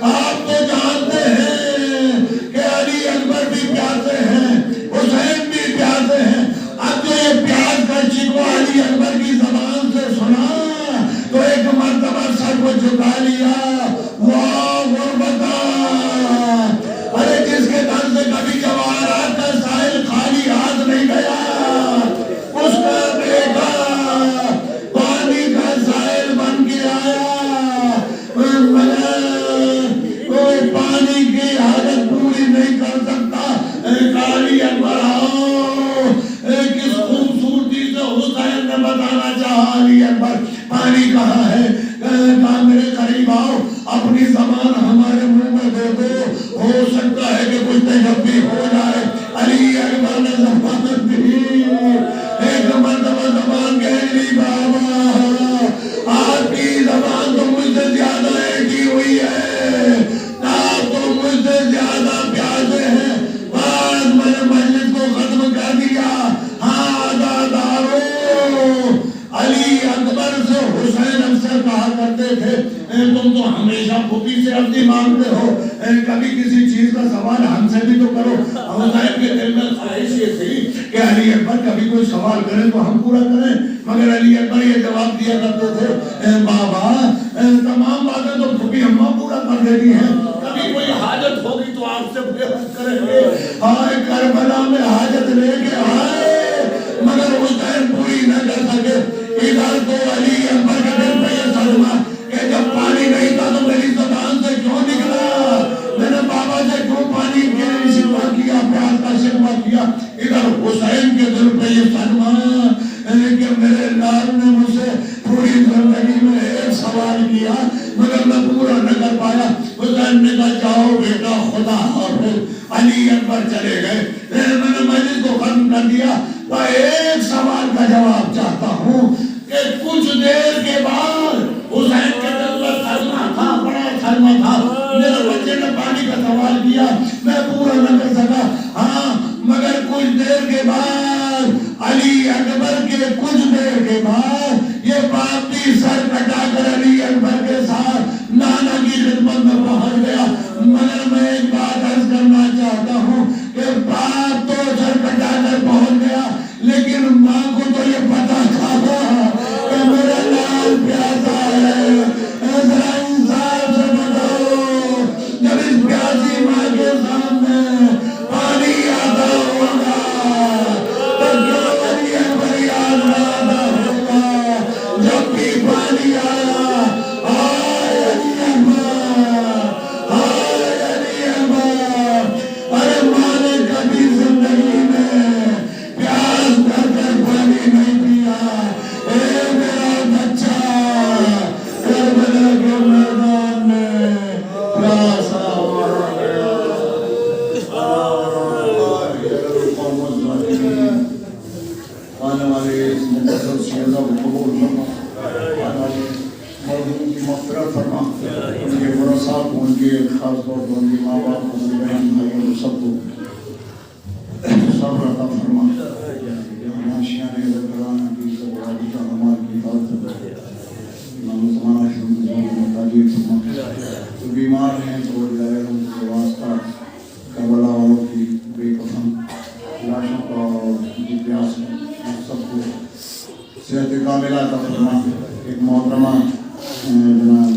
آپ تو جانتے ہیں کہ علی اکبر بھی پیاسے ہیں، حسین بھی پیاسے ہیں، اب جو یہ پیاس کا شکوہ علی اکبر کی زبان سے سنا تو ایک مرتبہ سر کو جھکا لیا، واہ غربتا، ارے جس کے گھر سے کبھی جواہرات کا سائل خالی ہاتھ نہیں گیا، اس کا بیٹا پانی کا سائل بن کے آیا، کوئی پانی کی حاجت پوری نہیں کر سکتا۔ علی اکبر آؤ، کس خوبصورتی سے حسین نے بتانا چاہا علی اکبر پانی کہاں ہے، کہا میرے قریب آؤ، اپنی زبان ہمارے منہ میں دے دو، ہو سکتا ہے کہ کچھ تجربی ہو جائے۔ علی اکبر نے زبان دی، ایک مرتبہ زبان کہہ لی، بابا آپ کی زبان تو مجھ سے زیادہ ایٹی ہوئی ہے، آپ تو مجھ سے زیادہ پیاسے ہیں، بس میں نے مجلس کو ختم کر دیا۔ عزاداروں علی اکبر سے حسین اکثر کہا کرتے تھے تم تو ہمیشہ پھوپھی سے عفوی مانگتے ہو، کبھی کسی چیز کا سوال ہم سے بھی تو کرو۔ حسین کے دل میں خواہش یہ تھی کہ علی اکبر کبھی کوئی سوال کرے تو ہم پورا کریں، مگر علی اکبر یہ جواب دیا کرتے تھے بابا تمام باتیں تو پھوپھی اماں پورا کر دیتی ہیں، کبھی کوئی حاجت ہوگی تو آپ سے بحث کریں گے۔ آئے کربلا میں حاجت لے کے آئے مگر حسین پوری نہ کر سکے۔ ادھر تو علی اکبر کے دل پہ یہ صدمہ کہ جب پانی نہیں تھا تو میری زبان سے کیوں نکلا، میں نے بابا سے کیوں پانی کے لیے شکوہ کیا، پیاس کا شکوہ کیا۔ ادھر حسین کے دل پہ یہ صدمہ کہ میرے لال نے مجھ سے پوری زندگی میں ایک سوال کیا مگر میں پورا نہ کر پایا۔ حسین نے کہا جاؤ بیٹا خدا حافظ۔ علی اکبر چلے گئے، میں نے مجلس کو ختم کر دیا۔ میں ایک سوال کا جواب چاہتا ہوں کہ کچھ دیر کے بعد حسین کے دل میں صدمہ تھا، بڑا صدمہ تھا، میرے بچے نے پانی کا سوال کیا، میں پورا نہ کر سکا، ہاں مگر کچھ دیر کے بعد علی اکبر کے کچھ دیر کے بعد یہ باپ بھی سر کٹا کر علی اکبر کے ساتھ نانا کی خدمت میں پہنچ گیا۔ مگر میں ایک بات عرض کرنا چاہتا ہوں کہ باپ تو سر کٹا کر پہنچ گیا لیکن ماں کو تو یہ پتا تھا کہ میرا لال پیاسا ہے۔ ذرا انصاف سے بتاؤ جب اس پیاسی ماں کے سامنے پانی آتا ہوگا تو کیا علی اکبر یاد نہ آتا ہوگا؟ جب بھی پانی آیا آئے علی اکبر، آئے علی اکبر۔ ارے ماں نے کبھی زندگی میں پیاس کر کر پانی نہیں پیا۔ اے میرا بچہ کربلا کے میدان میں پیاسا مر گیا۔ آنے والے اس مقدس شہزہ کو قبول فرما، آنے والے مرحوم کی مغفرت فرما، ان کے ورثاء کو، ان کے خاص طور پر ان کے ماں باپ کو، ان کے بہن بھائیوں کو، سب کو صبر عطا فرما۔ معاشیان ذکران کی زبرادی کا ہمار کی حفاظت، امام زمانہ شروع میں تعلیم فرما۔ جو بیمار ہیں تو ظاہر ان کے واسطہ کربلا والوں کی بے کفن لاشوں کا اور پیاس سب کو صحت کاملہ عطا فرما۔ ایک محترمہ جناب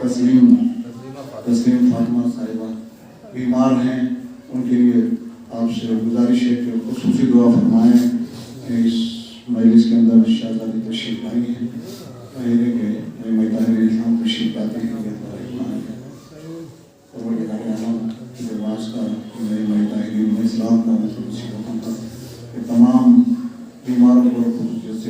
تسلیم فاطمہ صاحبہ بیمار ہیں، ان کے لیے آپ سے گزارش ہے کہ خصوصی دعا فرمائیں کہ اس مجلس کے اندر شہزادی تشریف لائی ہیں، پہلے کہ مطالعہ اسلام تشریف لاتے ہیں اور وہ کے واسطہ اسلام کا خصوصی حکم تھا کہ تمام بیماروں کو خصوصیت سے